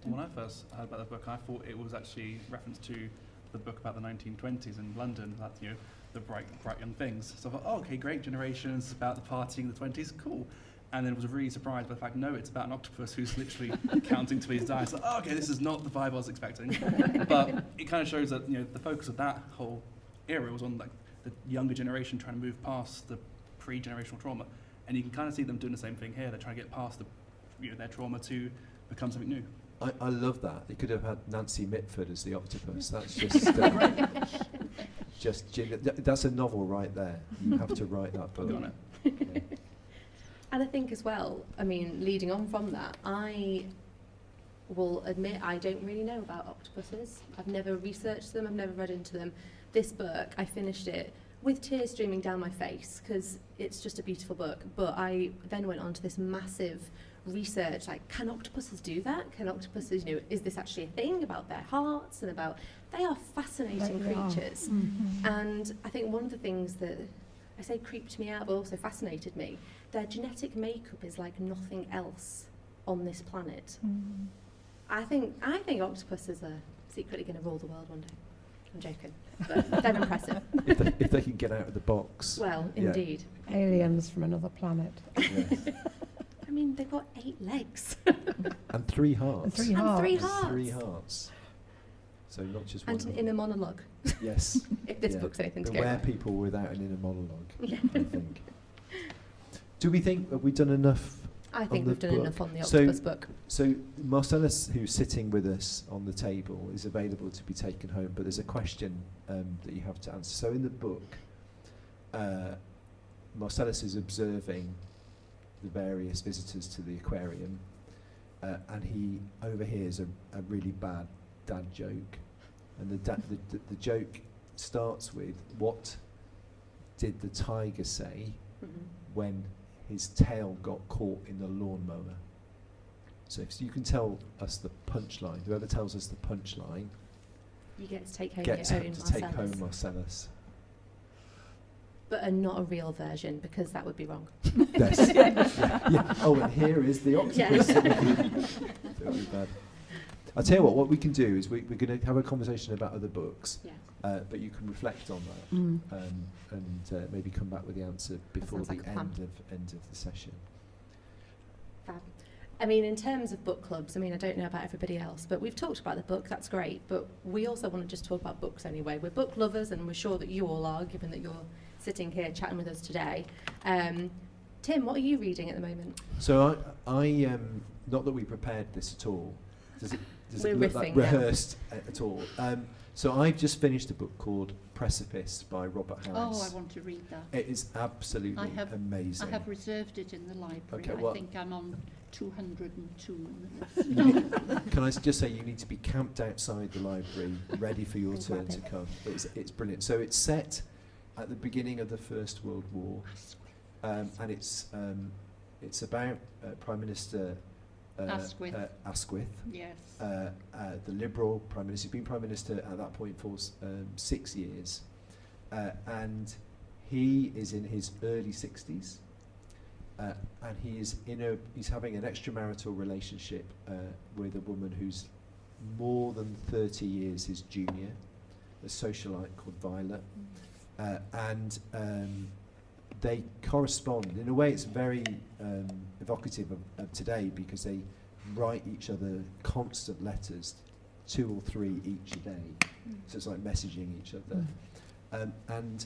[SPEAKER 9] When I first heard about the book, I thought it was actually reference to the book about the 1920s in London, about, you know, the bright young things. So I thought, oh, okay, great, generations, about the partying in the 20s, cool. And then was really surprised by the fact, no, it's about an octopus who's literally counting to his dice. So, oh, okay, this is not the vibe I was expecting. But it kind of shows that, you know, the focus of that whole era was on like the younger generation trying to move past the pre-generational trauma. And you can kind of see them doing the same thing here. They're trying to get past the, you know, their trauma to become something new.
[SPEAKER 2] I love that. They could have had Nancy Mitford as the octopus. That's just that's a novel right there. You have to write that book.
[SPEAKER 1] Yeah. And I think as well, I mean, leading on from that, I will admit I don't really know about octopuses. I've never researched them, I've never read into them. This book, I finished it with tears streaming down my face because it's just a beautiful book. But I then went on to this massive research, like, can octopuses do that? Can octopuses, you know, is this actually a thing about their hearts and about, they are fascinating creatures. And I think one of the things that I say creeped me out but also fascinated me, their genetic makeup is like nothing else on this planet. I think octopuses are secretly going to rule the world one day. I'm joking, but they're impressive.
[SPEAKER 2] If they can get out of the box.
[SPEAKER 1] Well, indeed.
[SPEAKER 3] Aliens from another planet.
[SPEAKER 2] Yes.
[SPEAKER 1] I mean, they've got 8 legs.
[SPEAKER 2] And 3 hearts.
[SPEAKER 3] And 3 hearts.
[SPEAKER 1] And 3
[SPEAKER 2] And
[SPEAKER 1] hearts.
[SPEAKER 2] 3 hearts. So not just one.
[SPEAKER 1] And an inner monologue.
[SPEAKER 2] Yes.
[SPEAKER 1] If this book's anything to go
[SPEAKER 2] Beware
[SPEAKER 1] by.
[SPEAKER 2] people without an inner monologue, I think. Do we think have we done enough?
[SPEAKER 1] I think
[SPEAKER 2] on
[SPEAKER 1] we've
[SPEAKER 2] the
[SPEAKER 1] done
[SPEAKER 2] book?
[SPEAKER 1] enough on the
[SPEAKER 2] So-
[SPEAKER 1] octopus book.
[SPEAKER 2] So Marcellus, who's sitting with us on the table, is available to be taken home, but there's a question that you have to answer. So in the book, Marcellus is observing the various visitors to the aquarium, and he overhears a really bad dad joke. And the joke starts with, what did the tiger say when his tail got caught in the lawnmower? So if you can tell us the punchline, whoever tells us the punchline
[SPEAKER 1] You get to take home
[SPEAKER 2] gets
[SPEAKER 1] your
[SPEAKER 2] to
[SPEAKER 1] own
[SPEAKER 2] take
[SPEAKER 1] Marcellus.
[SPEAKER 2] home Marcellus.
[SPEAKER 1] But not a real version, because that would be wrong.
[SPEAKER 2] Yes. Yeah. Oh, and here is the octopus.
[SPEAKER 1] Yeah.
[SPEAKER 2] That would be bad. I'll tell you what we can do is we're going to have a conversation about other books,
[SPEAKER 1] Yeah.
[SPEAKER 2] but you can reflect on that and maybe come back with the answer before
[SPEAKER 1] sounds
[SPEAKER 2] the
[SPEAKER 1] like a plan.
[SPEAKER 2] end of the session.
[SPEAKER 1] Fab. I mean, in terms of book clubs, I mean, I don't know about everybody else, but we've talked about the book, that's great, but we also want to just talk about books anyway. We're book lovers, and we're sure that you all are, given that you're sitting here chatting with us today. Tim, what are you reading at the moment?
[SPEAKER 2] So I not that we prepared this at all. Does does
[SPEAKER 1] We're
[SPEAKER 2] it look like
[SPEAKER 1] riffing, yeah.
[SPEAKER 2] rehearsed at all? So I've just finished a book called Precipice by Robert Harris.
[SPEAKER 4] Oh, I want to read that.
[SPEAKER 2] It is absolutely amazing.
[SPEAKER 4] I have reserved it in the library.
[SPEAKER 2] Okay,
[SPEAKER 4] I
[SPEAKER 2] well-
[SPEAKER 4] think I'm on 202 in
[SPEAKER 2] You need- Can I just say you need to be camped outside the library, ready for your
[SPEAKER 1] And
[SPEAKER 2] turn
[SPEAKER 1] grab
[SPEAKER 2] to
[SPEAKER 1] it.
[SPEAKER 2] come. It's brilliant. So it's set at the beginning of the First World War, and it's about Prime Minister Asquith,
[SPEAKER 4] Yes.
[SPEAKER 2] the Liberal Prime Minister. He's been Prime Minister at that point for 6 years, and he is in his early 60s. And he's having an extramarital relationship with a woman who's more than 30 years his junior, a socialite called Violet, and they correspond. In a way, it's very evocative of today because they write each other constant letters, 2 or 3 each a day. So it's like messaging each other, and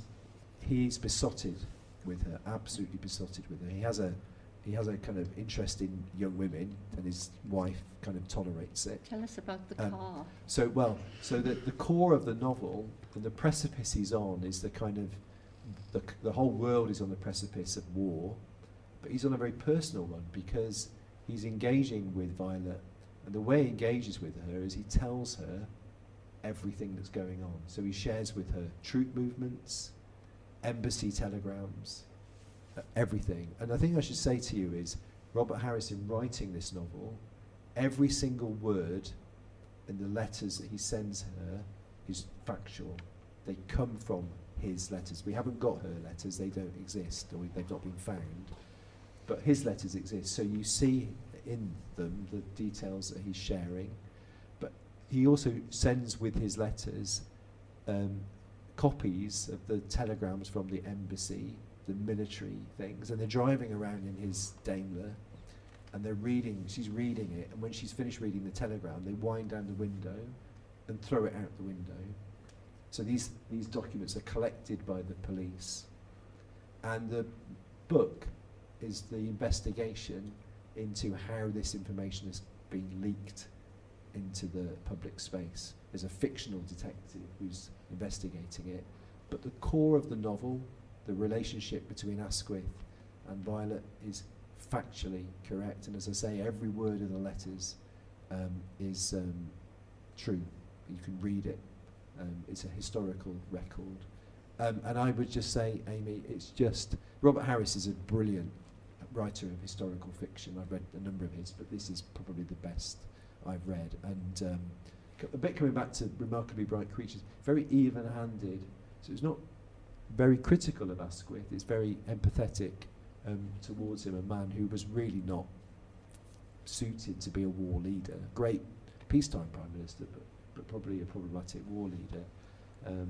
[SPEAKER 2] he's besotted with her, absolutely besotted with her. He has a kind of interest in young women, and his wife kind of tolerates it.
[SPEAKER 4] Tell us about the car.
[SPEAKER 2] So the core of the novel, and the precipice he's on, is the kind of the whole world is on the precipice of war, but he's on a very personal one because he's engaging with Violet, and the way he engages with her is he tells her everything that's going on. So he shares with her troop movements, embassy telegrams, everything. And I think I should say to you is, Robert Harris, in writing this novel, every single word in the letters that he sends her is factual. They come from his letters. We haven't got her letters, they don't exist, or they've not been found. But his letters exist, so you see in them the details that he's sharing. But he also sends with his letters copies of the telegrams from the embassy, the military things, and they're driving around in his Daimler, and she's reading it, and when she's finished reading the telegram, they wind down the window and throw it out the window. So these documents are collected by the police, and the book is the investigation into how this information has been leaked into the public space. There's a fictional detective who's investigating it, but the core of the novel, the relationship between Asquith and Violet, is factually correct, and as I say, every word of the letters is true. You can read it. It's a historical record. And I would just say, Amy, it's just, Robert Harris is a brilliant writer of historical fiction. I've read a number of his, but this is probably the best I've read. And a bit coming back to Remarkably Bright Creatures, very even-handed. So it's not very critical of Asquith, it's very empathetic towards him, a man who was really not suited to be a war leader. Great peacetime Prime Minister, but probably a problematic war leader.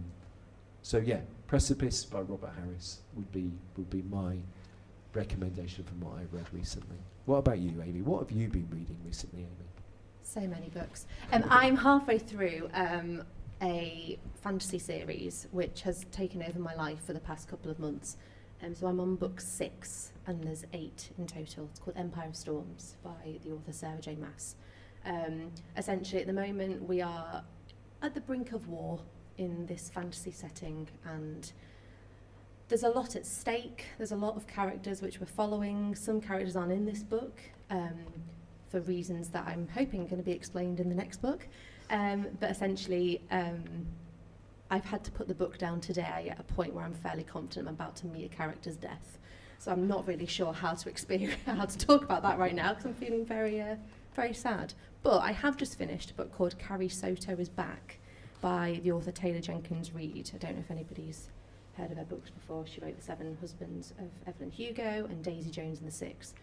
[SPEAKER 2] So yeah, Precipice by Robert Harris would be my recommendation from what I've read recently. What about you, Amy? What have you been reading recently, Amy?
[SPEAKER 1] So many books. I'm halfway through a fantasy series which has taken over my life for the past couple of months. So I'm on book 6, and there's 8 in total. It's called Empire of Storms by the author Sarah J. Maas. Essentially, at the moment, we are at the brink of war in this fantasy setting, and there's a lot at stake. There's a lot of characters which we're following. Some characters aren't in this book for reasons that I'm hoping are going to be explained in the next book. But essentially, I've had to put the book down today at a point where I'm fairly confident I'm about to meet a character's death. So I'm not really sure how to talk about that right now, because I'm feeling very, very sad. But I have just finished a book called Carrie, Soto is Back by the author Taylor Jenkins Reid. I don't know if anybody's heard of her books before. She wrote The 7 Husbands of Evelyn Hugo and Daisy Jones and the Six.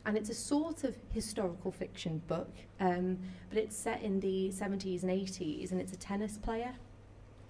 [SPEAKER 1] And it's a sort of historical fiction book, but it's set in the 70s and 80s, and it's a tennis player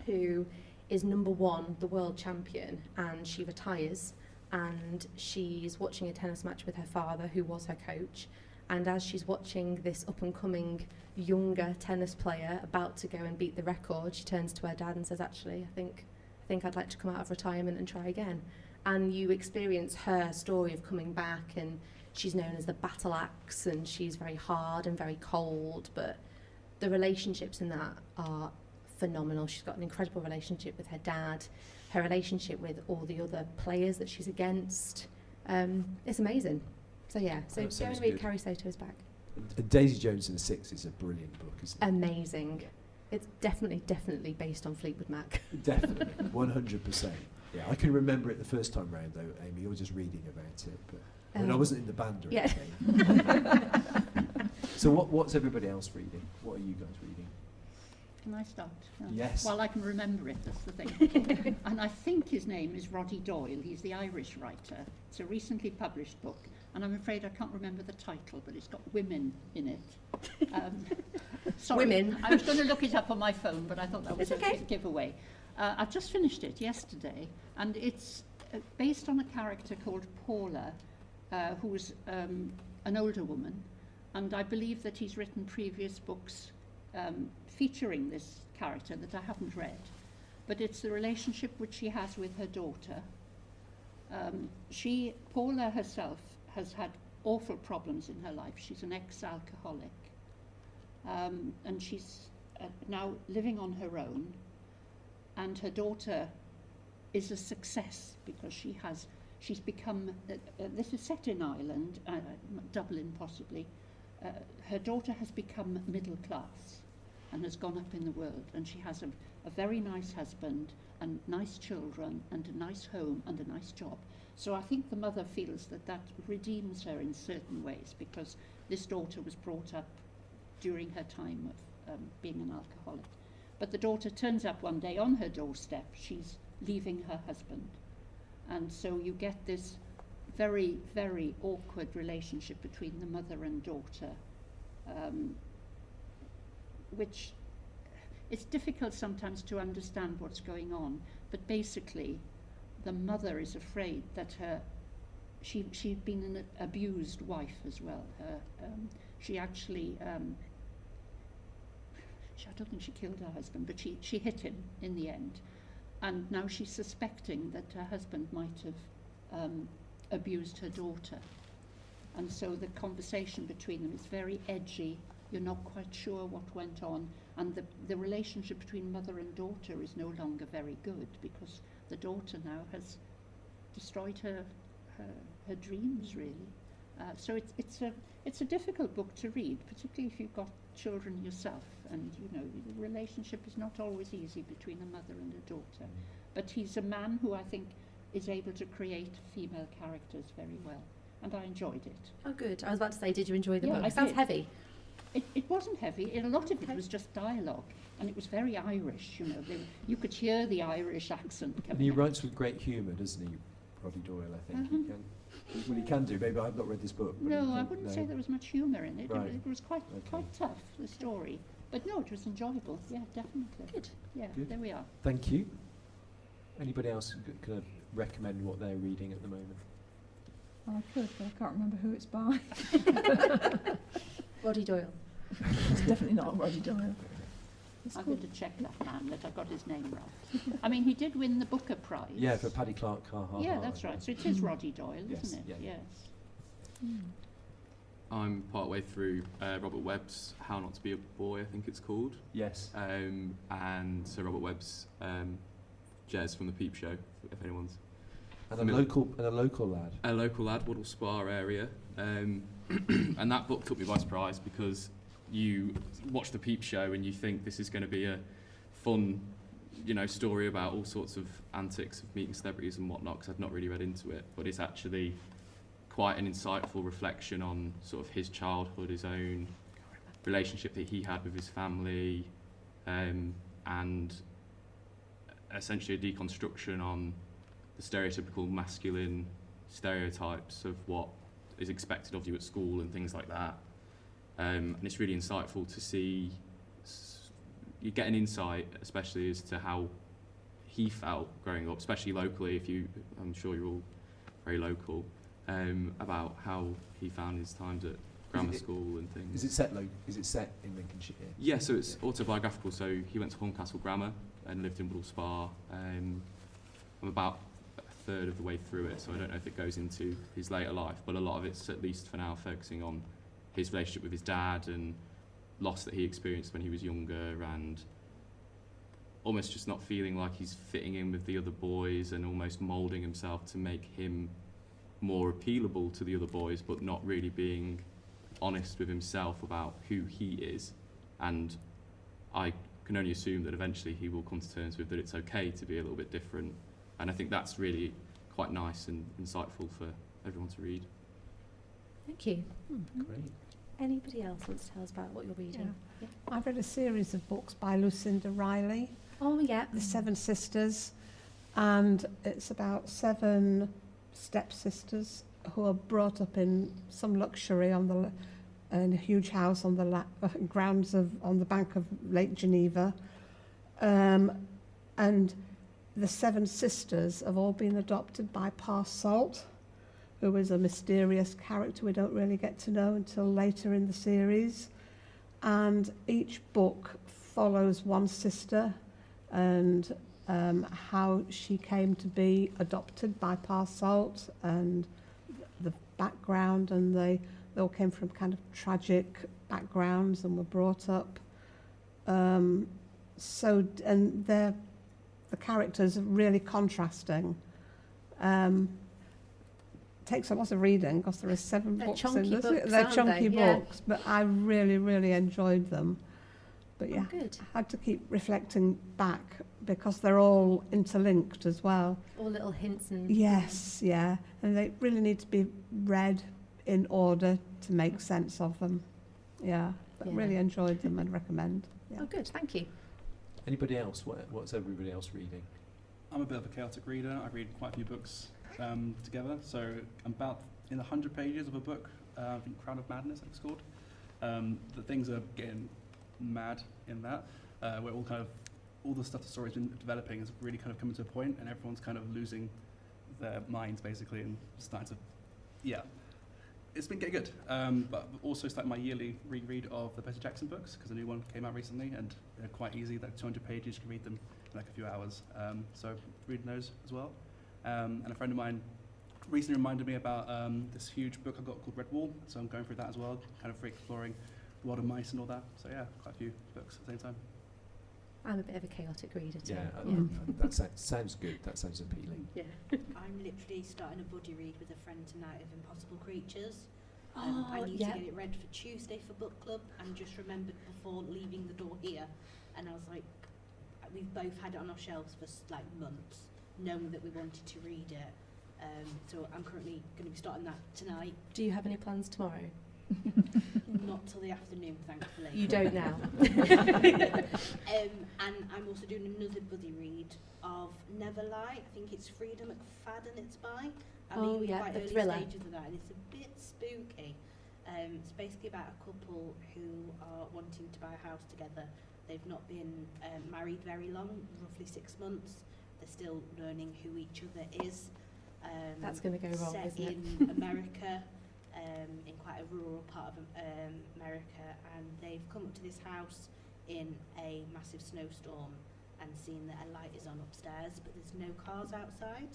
[SPEAKER 1] who is number 1, the world champion, and she retires, and she's watching a tennis match with her father, who was her coach, and as she's watching this up-and-coming younger tennis player about to go and beat the record, she turns to her dad and says, actually, I think I'd like to come out of retirement and try again. And you experience her story of coming back, and she's known as the battle axe, and she's very hard and very cold, but the relationships in that are phenomenal. She's got an incredible relationship with her dad, her relationship with all the other players that she's against. It's amazing. So yeah, so
[SPEAKER 2] That
[SPEAKER 1] go
[SPEAKER 2] sounds
[SPEAKER 1] and read
[SPEAKER 2] good.
[SPEAKER 1] Carrie Soto's back.
[SPEAKER 2] And Daisy Jones and the Six is a brilliant book, isn't it?
[SPEAKER 1] Amazing. It's definitely based on Fleetwood Mac.
[SPEAKER 2] Definitely, 100%. Yeah, I can remember it the first time round though, Amy. You were just reading about it, but I mean, I wasn't in the band or
[SPEAKER 1] yeah.
[SPEAKER 2] anything. So what's everybody else reading? What are you guys reading?
[SPEAKER 4] Can I start?
[SPEAKER 2] Yes.
[SPEAKER 4] Well, I can remember it, that's the thing. And I think his name is Roddy Doyle. He's the Irish writer. It's a recently published book, and I'm afraid I can't remember the title, but it's got women in it. Sorry,
[SPEAKER 1] Women.
[SPEAKER 4] I was going to look it up on my phone, but I thought that was
[SPEAKER 1] It's okay.
[SPEAKER 4] a giveaway. I just finished it yesterday, and it's based on a character called Paula, who's an older woman, and I believe that he's written previous books featuring this character that I haven't read, but it's the relationship which she has with her daughter. Paula herself has had awful problems in her life. She's an ex-alcoholic, and she's now living on her own, and her daughter is a success because she's become, this is set in Ireland, Dublin possibly. Her daughter has become middle class and has gone up in the world, and she has a very nice husband and nice children and a nice home and a nice job. So I think the mother feels that redeems her in certain ways, because this daughter was brought up during her time of being an alcoholic. But the daughter turns up one day on her doorstep. She's leaving her husband. And so you get this very, very awkward relationship between the mother and daughter, which it's difficult sometimes to understand what's going on, but basically the mother is afraid that she'd been an abused wife as well. She actually, I don't think she killed her husband, but she hit him in the end. And now she's suspecting that her husband might have abused her daughter. And so the conversation between them is very edgy. You're not quite sure what went on. And the relationship between mother and daughter is no longer very good, because the daughter now has destroyed her dreams, really. So it's a difficult book to read, particularly if you've got children yourself. And, you know, the relationship is not always easy between a mother and a daughter. But he's a man who I think is able to create female characters very well. And I enjoyed it.
[SPEAKER 1] Oh, good. I was about to say, did you enjoy the
[SPEAKER 4] Yeah,
[SPEAKER 1] book?
[SPEAKER 4] I
[SPEAKER 1] It sounds
[SPEAKER 4] did.
[SPEAKER 1] heavy.
[SPEAKER 4] It wasn't heavy. A lot of it was just dialogue, and it was very Irish. You know, you could hear the Irish accent
[SPEAKER 2] And
[SPEAKER 4] coming
[SPEAKER 2] he
[SPEAKER 4] out.
[SPEAKER 2] writes with great humour, doesn't he, Roddy Doyle? I think he can. Well, he can do. Maybe I've not read this book. but he
[SPEAKER 4] No, I
[SPEAKER 2] can-
[SPEAKER 4] wouldn't say there was much humour in it.
[SPEAKER 2] Right.
[SPEAKER 4] It was quite tough, the story. But no, it was enjoyable. Yeah, definitely.
[SPEAKER 1] Good.
[SPEAKER 4] Yeah,
[SPEAKER 2] Good.
[SPEAKER 4] there we are.
[SPEAKER 2] Thank you. Anybody else can recommend what they're reading at the moment?
[SPEAKER 6] Well, I could, but I can't remember who it's by.
[SPEAKER 1] Roddy Doyle.
[SPEAKER 6] It's definitely not Roddy Doyle.
[SPEAKER 4] I'm going to check that man, that I got his name right. I mean, he did win the Booker Prize.
[SPEAKER 2] Yeah, for Paddy Clark Carhart.
[SPEAKER 4] Yeah, that's right. So it is Roddy Doyle,
[SPEAKER 2] Yes,
[SPEAKER 4] isn't it?
[SPEAKER 2] yeah.
[SPEAKER 4] Yes.
[SPEAKER 11] I'm partway through Robert Webb's How Not to Be a Boy, I think it's called.
[SPEAKER 2] Yes.
[SPEAKER 11] And so Robert Webb's Jez from the Peep Show, if anyone's
[SPEAKER 2] And a local lad.
[SPEAKER 11] a local lad, Waddle Spa area. And that book took me by surprise, because you watch the Peep Show and you think this is going to be a fun, you know, story about all sorts of antics of meeting celebrities and whatnot, because I've not really read into it, but it's actually quite an insightful reflection on sort of his childhood, his own relationship that he had with his family, and essentially a deconstruction on the stereotypical masculine stereotypes of what is expected of you at school and things like that. And it's really insightful to see, you get an insight, especially as to how he felt growing up, especially locally, I'm sure you're all very local, about how he found his times at grammar school and things.
[SPEAKER 2] Is it set in Lincolnshire?
[SPEAKER 11] Yeah, so it's autobiographical. So he went to Horncastle Grammar and lived in Woodall Spa. I'm about a third of the way through it, so I don't know if it goes into his later life, but a lot of it's, at least for now, focusing on his relationship with his dad and loss that he experienced when he was younger, and almost just not feeling like he's fitting in with the other boys, and almost moulding himself to make him more appealable to the other boys, but not really being honest with himself about who he is. And I can only assume that eventually he will come to terms with that it's okay to be a little bit different. And I think that's really quite nice and insightful for everyone to read.
[SPEAKER 1] Thank you.
[SPEAKER 2] Great.
[SPEAKER 1] Anybody else wants to tell us about what you're reading? Yeah.
[SPEAKER 3] I've read a series of books by Lucinda Riley,
[SPEAKER 1] Oh, yeah.
[SPEAKER 3] The Seven Sisters, and it's about 7 stepsisters who are brought up in some luxury in a huge house on the grounds on the bank of Lake Geneva, and the 7 sisters have all been adopted by Pearce, who is a mysterious character we don't really get to know until later in the series. And each book follows one sister and how she came to be adopted by Pearce, and the background, and they all came from kind of tragic backgrounds and were brought up. And the characters are really contrasting. Takes a lot of reading because there are 7
[SPEAKER 1] They're
[SPEAKER 3] books
[SPEAKER 1] chunky
[SPEAKER 3] in this.
[SPEAKER 1] books,
[SPEAKER 3] They're
[SPEAKER 1] aren't
[SPEAKER 3] chunky
[SPEAKER 1] they? Yeah.
[SPEAKER 3] books, but I really, really enjoyed them. But yeah,
[SPEAKER 1] Oh, good.
[SPEAKER 3] I had to keep reflecting back because they're all interlinked as well.
[SPEAKER 1] All little hints and...
[SPEAKER 3] Yes, yeah, and they really need to be read in order to make sense of them. Yeah, but
[SPEAKER 1] Yeah.
[SPEAKER 3] really enjoyed them and recommend. Yeah.
[SPEAKER 1] Oh, good. Thank you.
[SPEAKER 2] Anybody else? What's everybody else reading?
[SPEAKER 9] I'm a bit of a chaotic reader. I read quite a few books together, so I'm about in 100 pages of a book, I think Crown of Madness, I think it's called. The things are getting mad in that, where all the stuff the story's been developing is really kind of coming to a point, and everyone's kind of losing their minds basically, and starting to, yeah. It's been getting good, but also starting my yearly reread of the Percy Jackson books, because a new one came out recently, and they're quite easy, like 200 pages, you can read them in like a few hours. So reading those as well. And a friend of mine recently reminded me about this huge book I got called Redwall, so I'm going through that as well, kind of exploring the world of mice and all that. So yeah, quite a few books at the same time.
[SPEAKER 1] I'm a bit of a chaotic reader too.
[SPEAKER 2] Yeah, that sounds good. That sounds appealing.
[SPEAKER 1] Yeah.
[SPEAKER 12] I'm literally starting a buddy read with a friend tonight of Impossible Creatures. I
[SPEAKER 1] Oh,
[SPEAKER 12] need
[SPEAKER 1] yeah.
[SPEAKER 12] to get it read for Tuesday for book club, and just remembered before leaving the door here, and I was like, we've both had it on our shelves for like months, knowing that we wanted to read it. So I'm currently going to be starting that tonight.
[SPEAKER 1] Do you have any plans tomorrow?
[SPEAKER 12] Not till the afternoon, thankfully.
[SPEAKER 1] You don't now.
[SPEAKER 12] And I'm also doing another buddy read of Never Lie. I think it's Freida McFadden it's by. I'm
[SPEAKER 1] Oh,
[SPEAKER 12] in
[SPEAKER 1] yeah,
[SPEAKER 12] quite
[SPEAKER 1] the
[SPEAKER 12] early
[SPEAKER 1] thriller.
[SPEAKER 12] stages of that, and it's a bit spooky. It's basically about a couple who are wanting to buy a house together. They've not been married very long, roughly 6 months. They're still learning who each other is.
[SPEAKER 1] That's going to go wrong,
[SPEAKER 12] set
[SPEAKER 1] isn't it?
[SPEAKER 12] in America, in quite a rural part of America, and they've come up to this house in a massive snowstorm and seen that a light is on upstairs, but there's no cars outside.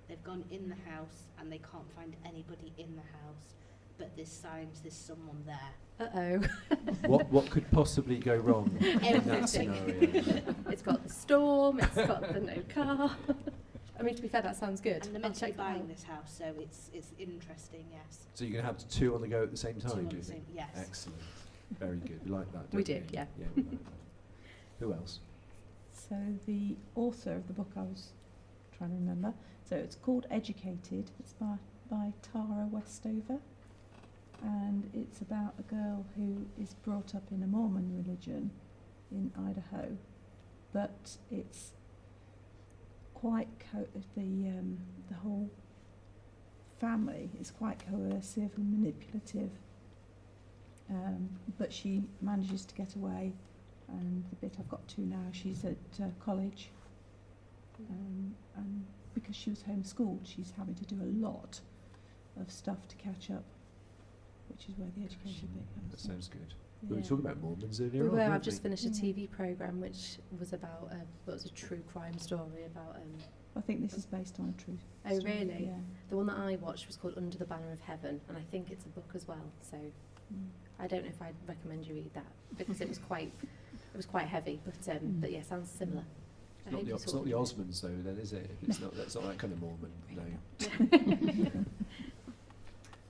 [SPEAKER 12] They've gone in the house and they can't find anybody in the house, but there's signs there's someone there.
[SPEAKER 1] Uh-oh.
[SPEAKER 2] What could possibly go wrong in that
[SPEAKER 12] Everything.
[SPEAKER 2] scenario?
[SPEAKER 1] It's got the storm, it's got the no car. I mean, to be fair, that sounds good.
[SPEAKER 12] And they're
[SPEAKER 1] I'll
[SPEAKER 12] meant to be
[SPEAKER 1] check that
[SPEAKER 12] buying
[SPEAKER 1] out.
[SPEAKER 12] this house, so it's interesting, yes.
[SPEAKER 2] So you're going to have 2 on the go at the same time,
[SPEAKER 12] 2 on
[SPEAKER 2] do you
[SPEAKER 12] the
[SPEAKER 2] think?
[SPEAKER 12] same- yes.
[SPEAKER 2] Excellent. Very good. We like that,
[SPEAKER 1] We
[SPEAKER 2] don't
[SPEAKER 1] do, yeah.
[SPEAKER 2] Yeah, we like that. Who else?
[SPEAKER 8] So the author of the book I was trying to remember, so it's called Educated. It's by Tara Westover, and it's about a girl who is brought up in a Mormon religion in Idaho, but it's quite the whole family is quite coercive and manipulative, but she manages to get away. And the bit I've got to now, she's at college, and because she was homeschooled, she's having to do a lot of stuff to catch up, which is where the education bit comes
[SPEAKER 2] That
[SPEAKER 8] in.
[SPEAKER 2] sounds good. We were
[SPEAKER 8] Yeah.
[SPEAKER 2] talking about Mormons earlier
[SPEAKER 1] We
[SPEAKER 2] on,
[SPEAKER 1] were.
[SPEAKER 2] weren't
[SPEAKER 1] I've just finished a
[SPEAKER 8] Yeah.
[SPEAKER 1] TV programme which was about, what was a true crime story about...
[SPEAKER 8] I think this is based on a true
[SPEAKER 1] Oh,
[SPEAKER 8] story.
[SPEAKER 1] really?
[SPEAKER 8] Yeah.
[SPEAKER 1] The one that I watched was called Under the Banner of Heaven, and I think it's a book as well, so I don't know if I'd recommend you read that because it was quite heavy, but yeah, sounds similar.
[SPEAKER 2] It's not the Osmonds though, then, is it? It's not. That's not that kind of Mormon. No.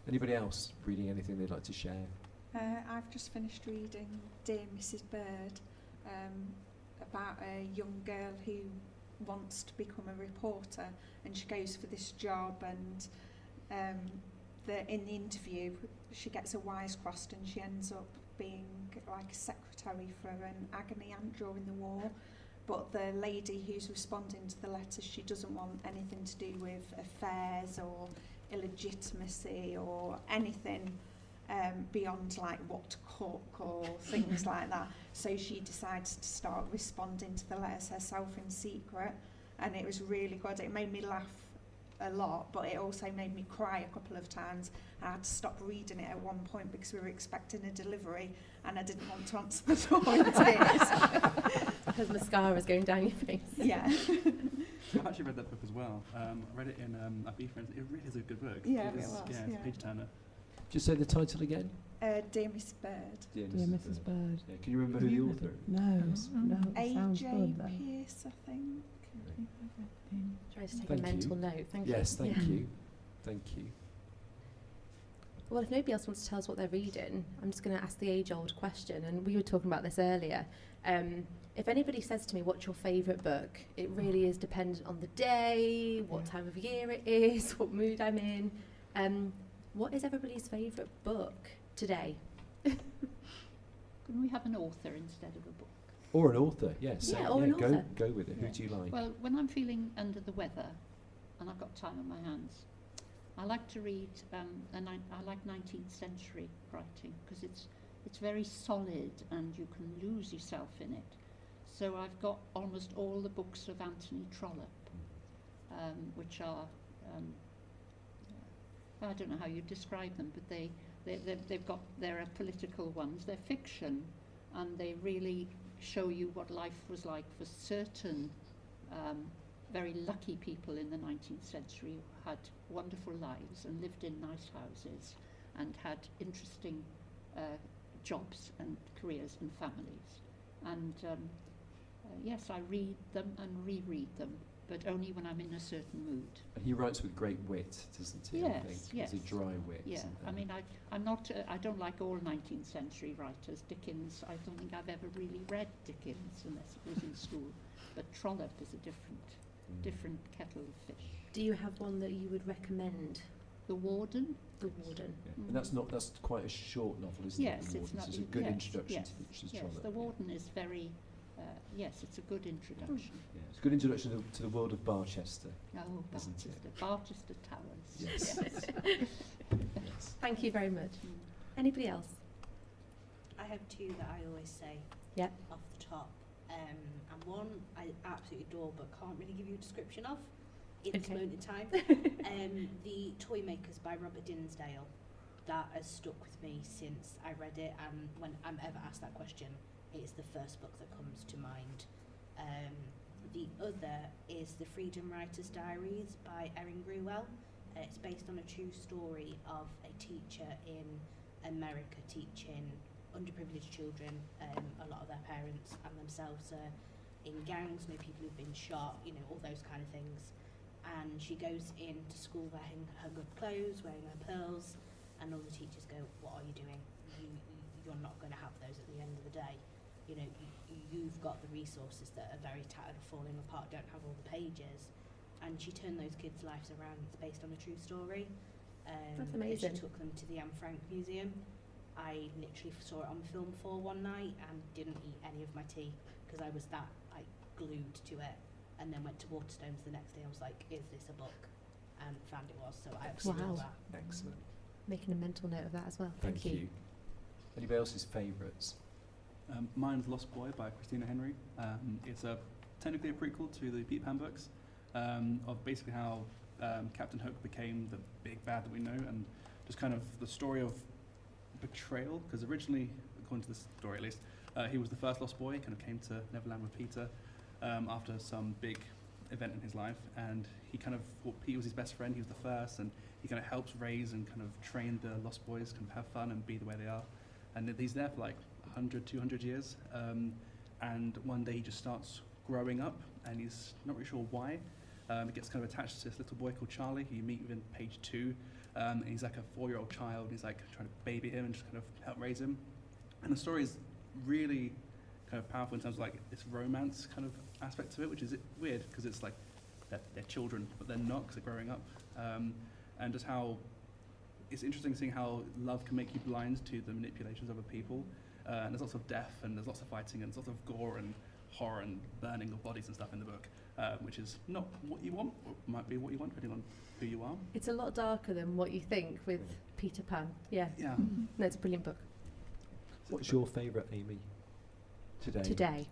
[SPEAKER 2] Anybody else reading anything they'd like to share?
[SPEAKER 5] I've just finished reading Dear Mrs. Bird, about a young girl who wants to become a reporter, and she goes for this job, and in the interview she gets her wires crossed and she ends up being like a secretary for an agony aunt during the war. But the lady who's responding to the letters, she doesn't want anything to do with affairs or illegitimacy or anything beyond like what to cook or things like that. So she decides to start responding to the letters herself in secret, and it was really good. It made me laugh a lot, but it also made me cry a couple of times. I had to stop reading it at one point because we were expecting a delivery and I didn't want to answer the door in tears.
[SPEAKER 1] Because mascara's going down your face.
[SPEAKER 5] Yeah.
[SPEAKER 9] I've actually read that book as well. I read it in a B Friends. It really is a good book.
[SPEAKER 5] Yeah,
[SPEAKER 9] it was. Yeah, it's a page turner.
[SPEAKER 2] Just say the title again.
[SPEAKER 5] Dear Miss Bird.
[SPEAKER 3] Dear Mrs. Bird.
[SPEAKER 2] Yeah, can you remember who the author is?
[SPEAKER 3] No, no, it sounds
[SPEAKER 5] A.J.
[SPEAKER 3] good though.
[SPEAKER 5] Pearce, I think.
[SPEAKER 1] Try to take
[SPEAKER 2] Thank
[SPEAKER 1] a mental
[SPEAKER 2] you.
[SPEAKER 1] note. Thank you.
[SPEAKER 2] Yes, thank you. Thank you.
[SPEAKER 1] Well, if nobody else wants to tell us what they're reading, I'm just going to ask the age-old question, and we were talking about this earlier. If anybody says to me, what's your favourite book, it really is dependent on the day, what time of year it is, what mood I'm in. What is everybody's favourite book today?
[SPEAKER 4] Can we have an author instead of a book?
[SPEAKER 2] Or an author, yes.
[SPEAKER 1] Yeah, or an author.
[SPEAKER 2] Go with it.
[SPEAKER 4] Yeah.
[SPEAKER 2] Who do you like?
[SPEAKER 4] Well, when I'm feeling under the weather and I've got time on my hands, I like to read, I like 19th century writing because it's very solid and you can lose yourself in it. So I've got almost all the books of Anthony Trollope, which are, I don't know how you describe them, but they're political ones. They're fiction, and they really show you what life was like for certain very lucky people in the 19th century who had wonderful lives and lived in nice houses and had interesting jobs and careers and families. And yes, I read them and reread them, but only when I'm in a certain mood.
[SPEAKER 2] And he writes with great wit, doesn't he?
[SPEAKER 4] Yes,
[SPEAKER 2] I think.
[SPEAKER 4] yes.
[SPEAKER 2] It's a dry wit.
[SPEAKER 4] Yeah,
[SPEAKER 2] Isn't
[SPEAKER 4] I mean, I'm not. I don't like all 19th century writers. Dickens, I don't think I've ever really read Dickens unless it was in school. But Trollope is a different kettle of fish.
[SPEAKER 1] Do you have one that you would recommend?
[SPEAKER 4] The Warden.
[SPEAKER 1] The Warden.
[SPEAKER 2] Yeah. And that's quite a short novel, isn't it?
[SPEAKER 4] Yes,
[SPEAKER 2] The
[SPEAKER 4] it's
[SPEAKER 2] Warden.
[SPEAKER 4] not.
[SPEAKER 2] It's a good introduction
[SPEAKER 4] yes,
[SPEAKER 2] to
[SPEAKER 4] yes,
[SPEAKER 2] Trollope.
[SPEAKER 4] The Warden is very. Yes, it's a good introduction.
[SPEAKER 2] Yeah, it's a good introduction to the world of Barchester.
[SPEAKER 4] Oh,
[SPEAKER 2] Isn't
[SPEAKER 4] Barchester Towers.
[SPEAKER 2] Yes. Yes.
[SPEAKER 1] Thank you very much. Anybody else?
[SPEAKER 12] I have two that I always say off the top. And one I absolutely adore but can't really give you a description of in this moment in time. The Toymakers by Robert Dinsdale. That has stuck with me since I read it, and when I'm ever asked that question, it's the first book that comes to mind. The other is the Freedom Writer's Diaries by Erin Gruwell. It's based on a true story of a teacher in America teaching underprivileged children. A lot of their parents and themselves are in gangs, people who've been shot, all those kind of things. And she goes into school wearing her good clothes, wearing her pearls, and all the teachers go, "What are you doing? You're not going to have those at the end of the day. You've got the resources that are very tattered, falling apart, don't have all the pages." And she turned those kids' lives around. It's based on a true story.
[SPEAKER 1] That's amazing.
[SPEAKER 12] She took them to the Anne Frank Museum. I literally saw it on film 4 one night and didn't eat any of my tea because I was that glued to it. And then went to Waterstones the next day. I was like, "Is this a book?" And found it was. So I absolutely love that.
[SPEAKER 2] Excellent.
[SPEAKER 1] Making a mental note of that as well.
[SPEAKER 2] Thank you. Anybody else's favourites?
[SPEAKER 9] Mine's Lost Boy by Christina Henry. It's technically a prequel to the Peter Pan books of basically how Captain Hook became the big bad that we know, and just kind of the story of betrayal, because originally, according to this story at least, he was the first lost boy, kind of came to Neverland with Peter after some big event in his life, and he kind of thought Pete was his best friend. He was the first, and he kind of helps raise and kind of train the Lost Boys, kind of have fun and be the way they are. And he's there for like 100, 200 years. And one day he just starts growing up, and he's not really sure why. He gets kind of attached to this little boy called Charlie, who you meet within page 2. And he's like a 4-year-old child. He's like trying to baby him and just kind of help raise him. And the story is really kind of powerful in terms of like this romance kind of aspect to it, which is weird because it's like they're children, but they're not because they're growing up. And just how it's interesting seeing how love can make you blind to the manipulations of other people. And there's lots of death, and there's lots of fighting, and there's lots of gore and horror and burning of bodies and stuff in the book, which is not what you want, or might be what you want depending on who you are.
[SPEAKER 1] It's a lot darker than what you think with Peter Pan. Yeah.
[SPEAKER 9] Yeah.
[SPEAKER 1] No, it's a brilliant book.
[SPEAKER 2] What's your favourite, Amy, today?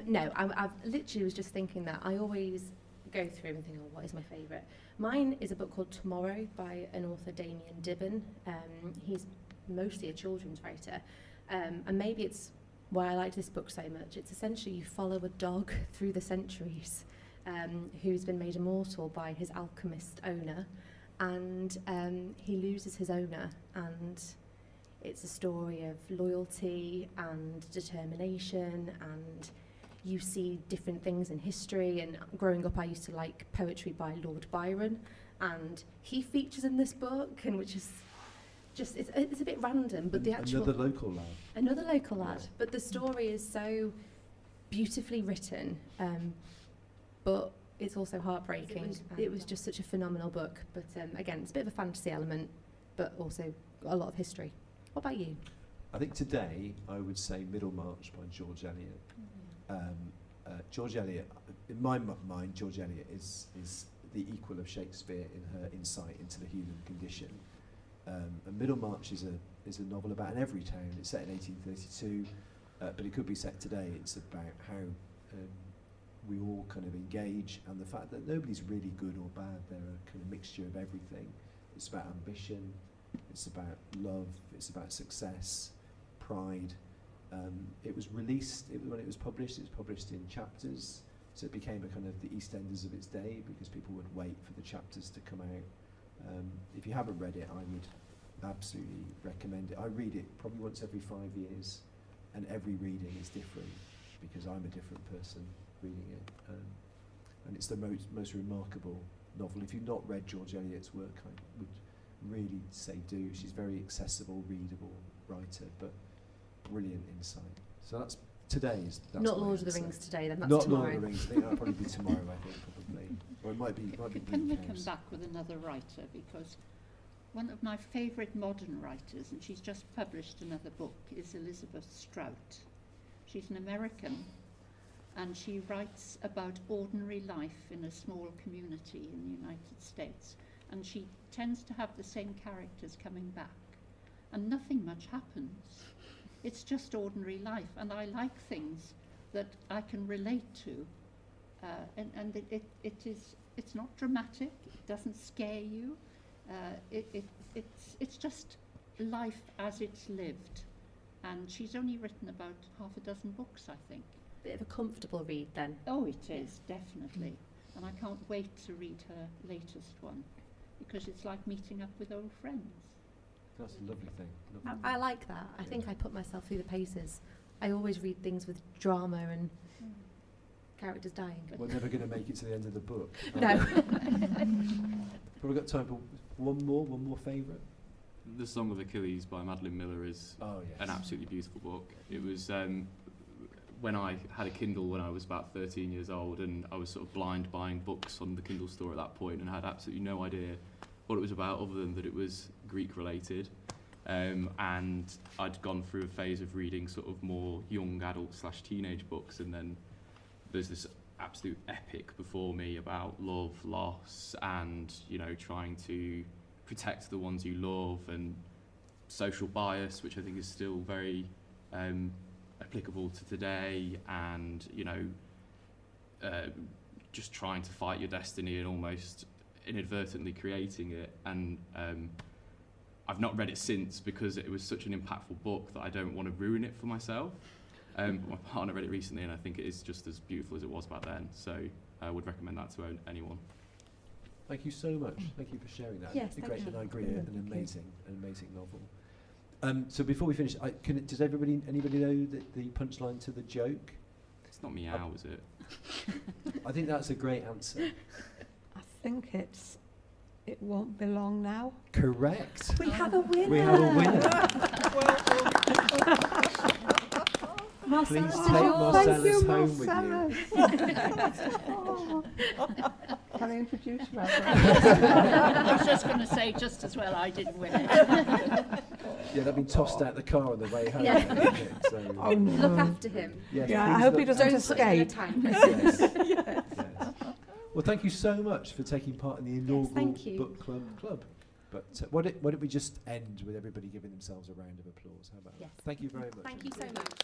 [SPEAKER 1] No, I've literally was just thinking that. I always go through and think, oh, what is my favourite? Mine is a book called Tomorrow by an author, Damien Dibben. He's mostly a children's writer. And maybe it's why I like this book so much. It's essentially you follow a dog through the centuries who's been made immortal by his alchemist owner, and he loses his owner, and it's a story of loyalty and determination, and you see different things in history. And growing up I used to like poetry by Lord Byron, and he features in this book, and which is just it's a bit random, but the actual
[SPEAKER 2] another local lad,
[SPEAKER 1] but the story is so beautifully written, but it's also heartbreaking. It was just such a phenomenal book, but again, it's a bit of a fantasy element, but also a lot of history. What about you?
[SPEAKER 2] I think today I would say Middlemarch by George Eliot. George Eliot, in my mind, George Eliot is the equal of Shakespeare in her insight into the human condition. And Middlemarch is a novel about an every town. It's set in 1832, but it could be set today. It's about how we all kind of engage, and the fact that nobody's really good or bad. They're a kind of mixture of everything. It's about ambition, it's about love, it's about success, pride. It was released, when it was published in chapters, so it became a kind of the EastEnders of its day, because people would wait for the chapters to come out. If you haven't read it, I would absolutely recommend it. I read it probably once every 5 years, and every reading is different because I'm a different person reading it. And it's the most remarkable novel. If you've not read George Eliot's work, I would really say do. She's very accessible, readable writer, but brilliant insight. So that's today's. That's
[SPEAKER 1] not
[SPEAKER 2] my
[SPEAKER 1] Lord of the
[SPEAKER 2] answer.
[SPEAKER 1] Rings today, then that's
[SPEAKER 2] not
[SPEAKER 1] tomorrow.
[SPEAKER 2] Lord of the Rings. I think that'll probably be tomorrow. I think probably, or it might be.
[SPEAKER 4] Can we come back with another writer, because one of my favourite modern writers, and she's just published another book, is Elizabeth Strout. She's an American, and she writes about ordinary life in a small community in the United States, and she tends to have the same characters coming back, and nothing much happens. It's just ordinary life, and I like things that I can relate to, and it's not dramatic. It doesn't scare you. It's just life as it's lived, and she's only written about half a dozen books, I think.
[SPEAKER 1] Bit of a comfortable read then.
[SPEAKER 4] Oh, it is, definitely, and I can't wait to read her latest one, because it's like meeting up with old friends.
[SPEAKER 2] That's a lovely thing. Lovely.
[SPEAKER 1] I like that. I think I put myself through the paces. I always read things with drama and characters dying.
[SPEAKER 2] We're never going to make it to the end of the book.
[SPEAKER 1] No.
[SPEAKER 2] Probably got time for one more favourite.
[SPEAKER 11] The Song of Achilles by Madeline Miller is an absolutely beautiful book. It was when I had a Kindle when I was about 13 years old, and I was sort of blind buying books on the Kindle store at that point, and had absolutely no idea what it was about, other than that it was Greek related. And I'd gone through a phase of reading sort of more young adult / teenage books, and then there's this absolute epic before me about love, loss, and trying to protect the ones you love, and social bias, which I think is still very applicable to today, and just trying to fight your destiny and almost inadvertently creating it. And I've not read it since, because it was such an impactful book that I don't want to ruin it for myself. My partner read it recently, and I think it is just as beautiful as it was back then. So I would recommend that to anyone.
[SPEAKER 2] Thank you so much. Thank you for sharing that.
[SPEAKER 1] Yes,
[SPEAKER 2] It's
[SPEAKER 1] thank
[SPEAKER 2] great,
[SPEAKER 1] you.
[SPEAKER 2] and I agree.
[SPEAKER 3] Brilliant,
[SPEAKER 2] An
[SPEAKER 3] thank you.
[SPEAKER 2] amazing novel. So before we finish, does anybody know the punchline to the joke?
[SPEAKER 11] It's not meow, is it?
[SPEAKER 2] I think that's a great answer.
[SPEAKER 3] I think it won't be long now.
[SPEAKER 2] Correct.
[SPEAKER 3] We have a winner.
[SPEAKER 2] We have a winner.
[SPEAKER 3] Marcellus,
[SPEAKER 2] Please take Marcellus home with
[SPEAKER 3] you. Can I introduce you?
[SPEAKER 4] I was just going to say, just as well, I didn't win it.
[SPEAKER 2] Yeah, they've been tossed out the car on the way home.
[SPEAKER 1] Yeah.
[SPEAKER 2] haven't they? So,
[SPEAKER 3] Oh, no.
[SPEAKER 1] Look after him.
[SPEAKER 2] yes,
[SPEAKER 3] Yeah,
[SPEAKER 2] please
[SPEAKER 3] I hope he
[SPEAKER 2] look-
[SPEAKER 3] doesn't
[SPEAKER 1] Don't put him in a
[SPEAKER 3] escape.
[SPEAKER 1] tank.
[SPEAKER 2] Yes. Yes. Well, thank you so much for taking part in the inaugural
[SPEAKER 1] thank you.
[SPEAKER 2] book club. But why don't we just end with everybody giving themselves a round of applause? How about
[SPEAKER 1] Yes.
[SPEAKER 2] that? Thank you very much.
[SPEAKER 1] Thank you so
[SPEAKER 2] everybody.
[SPEAKER 1] much.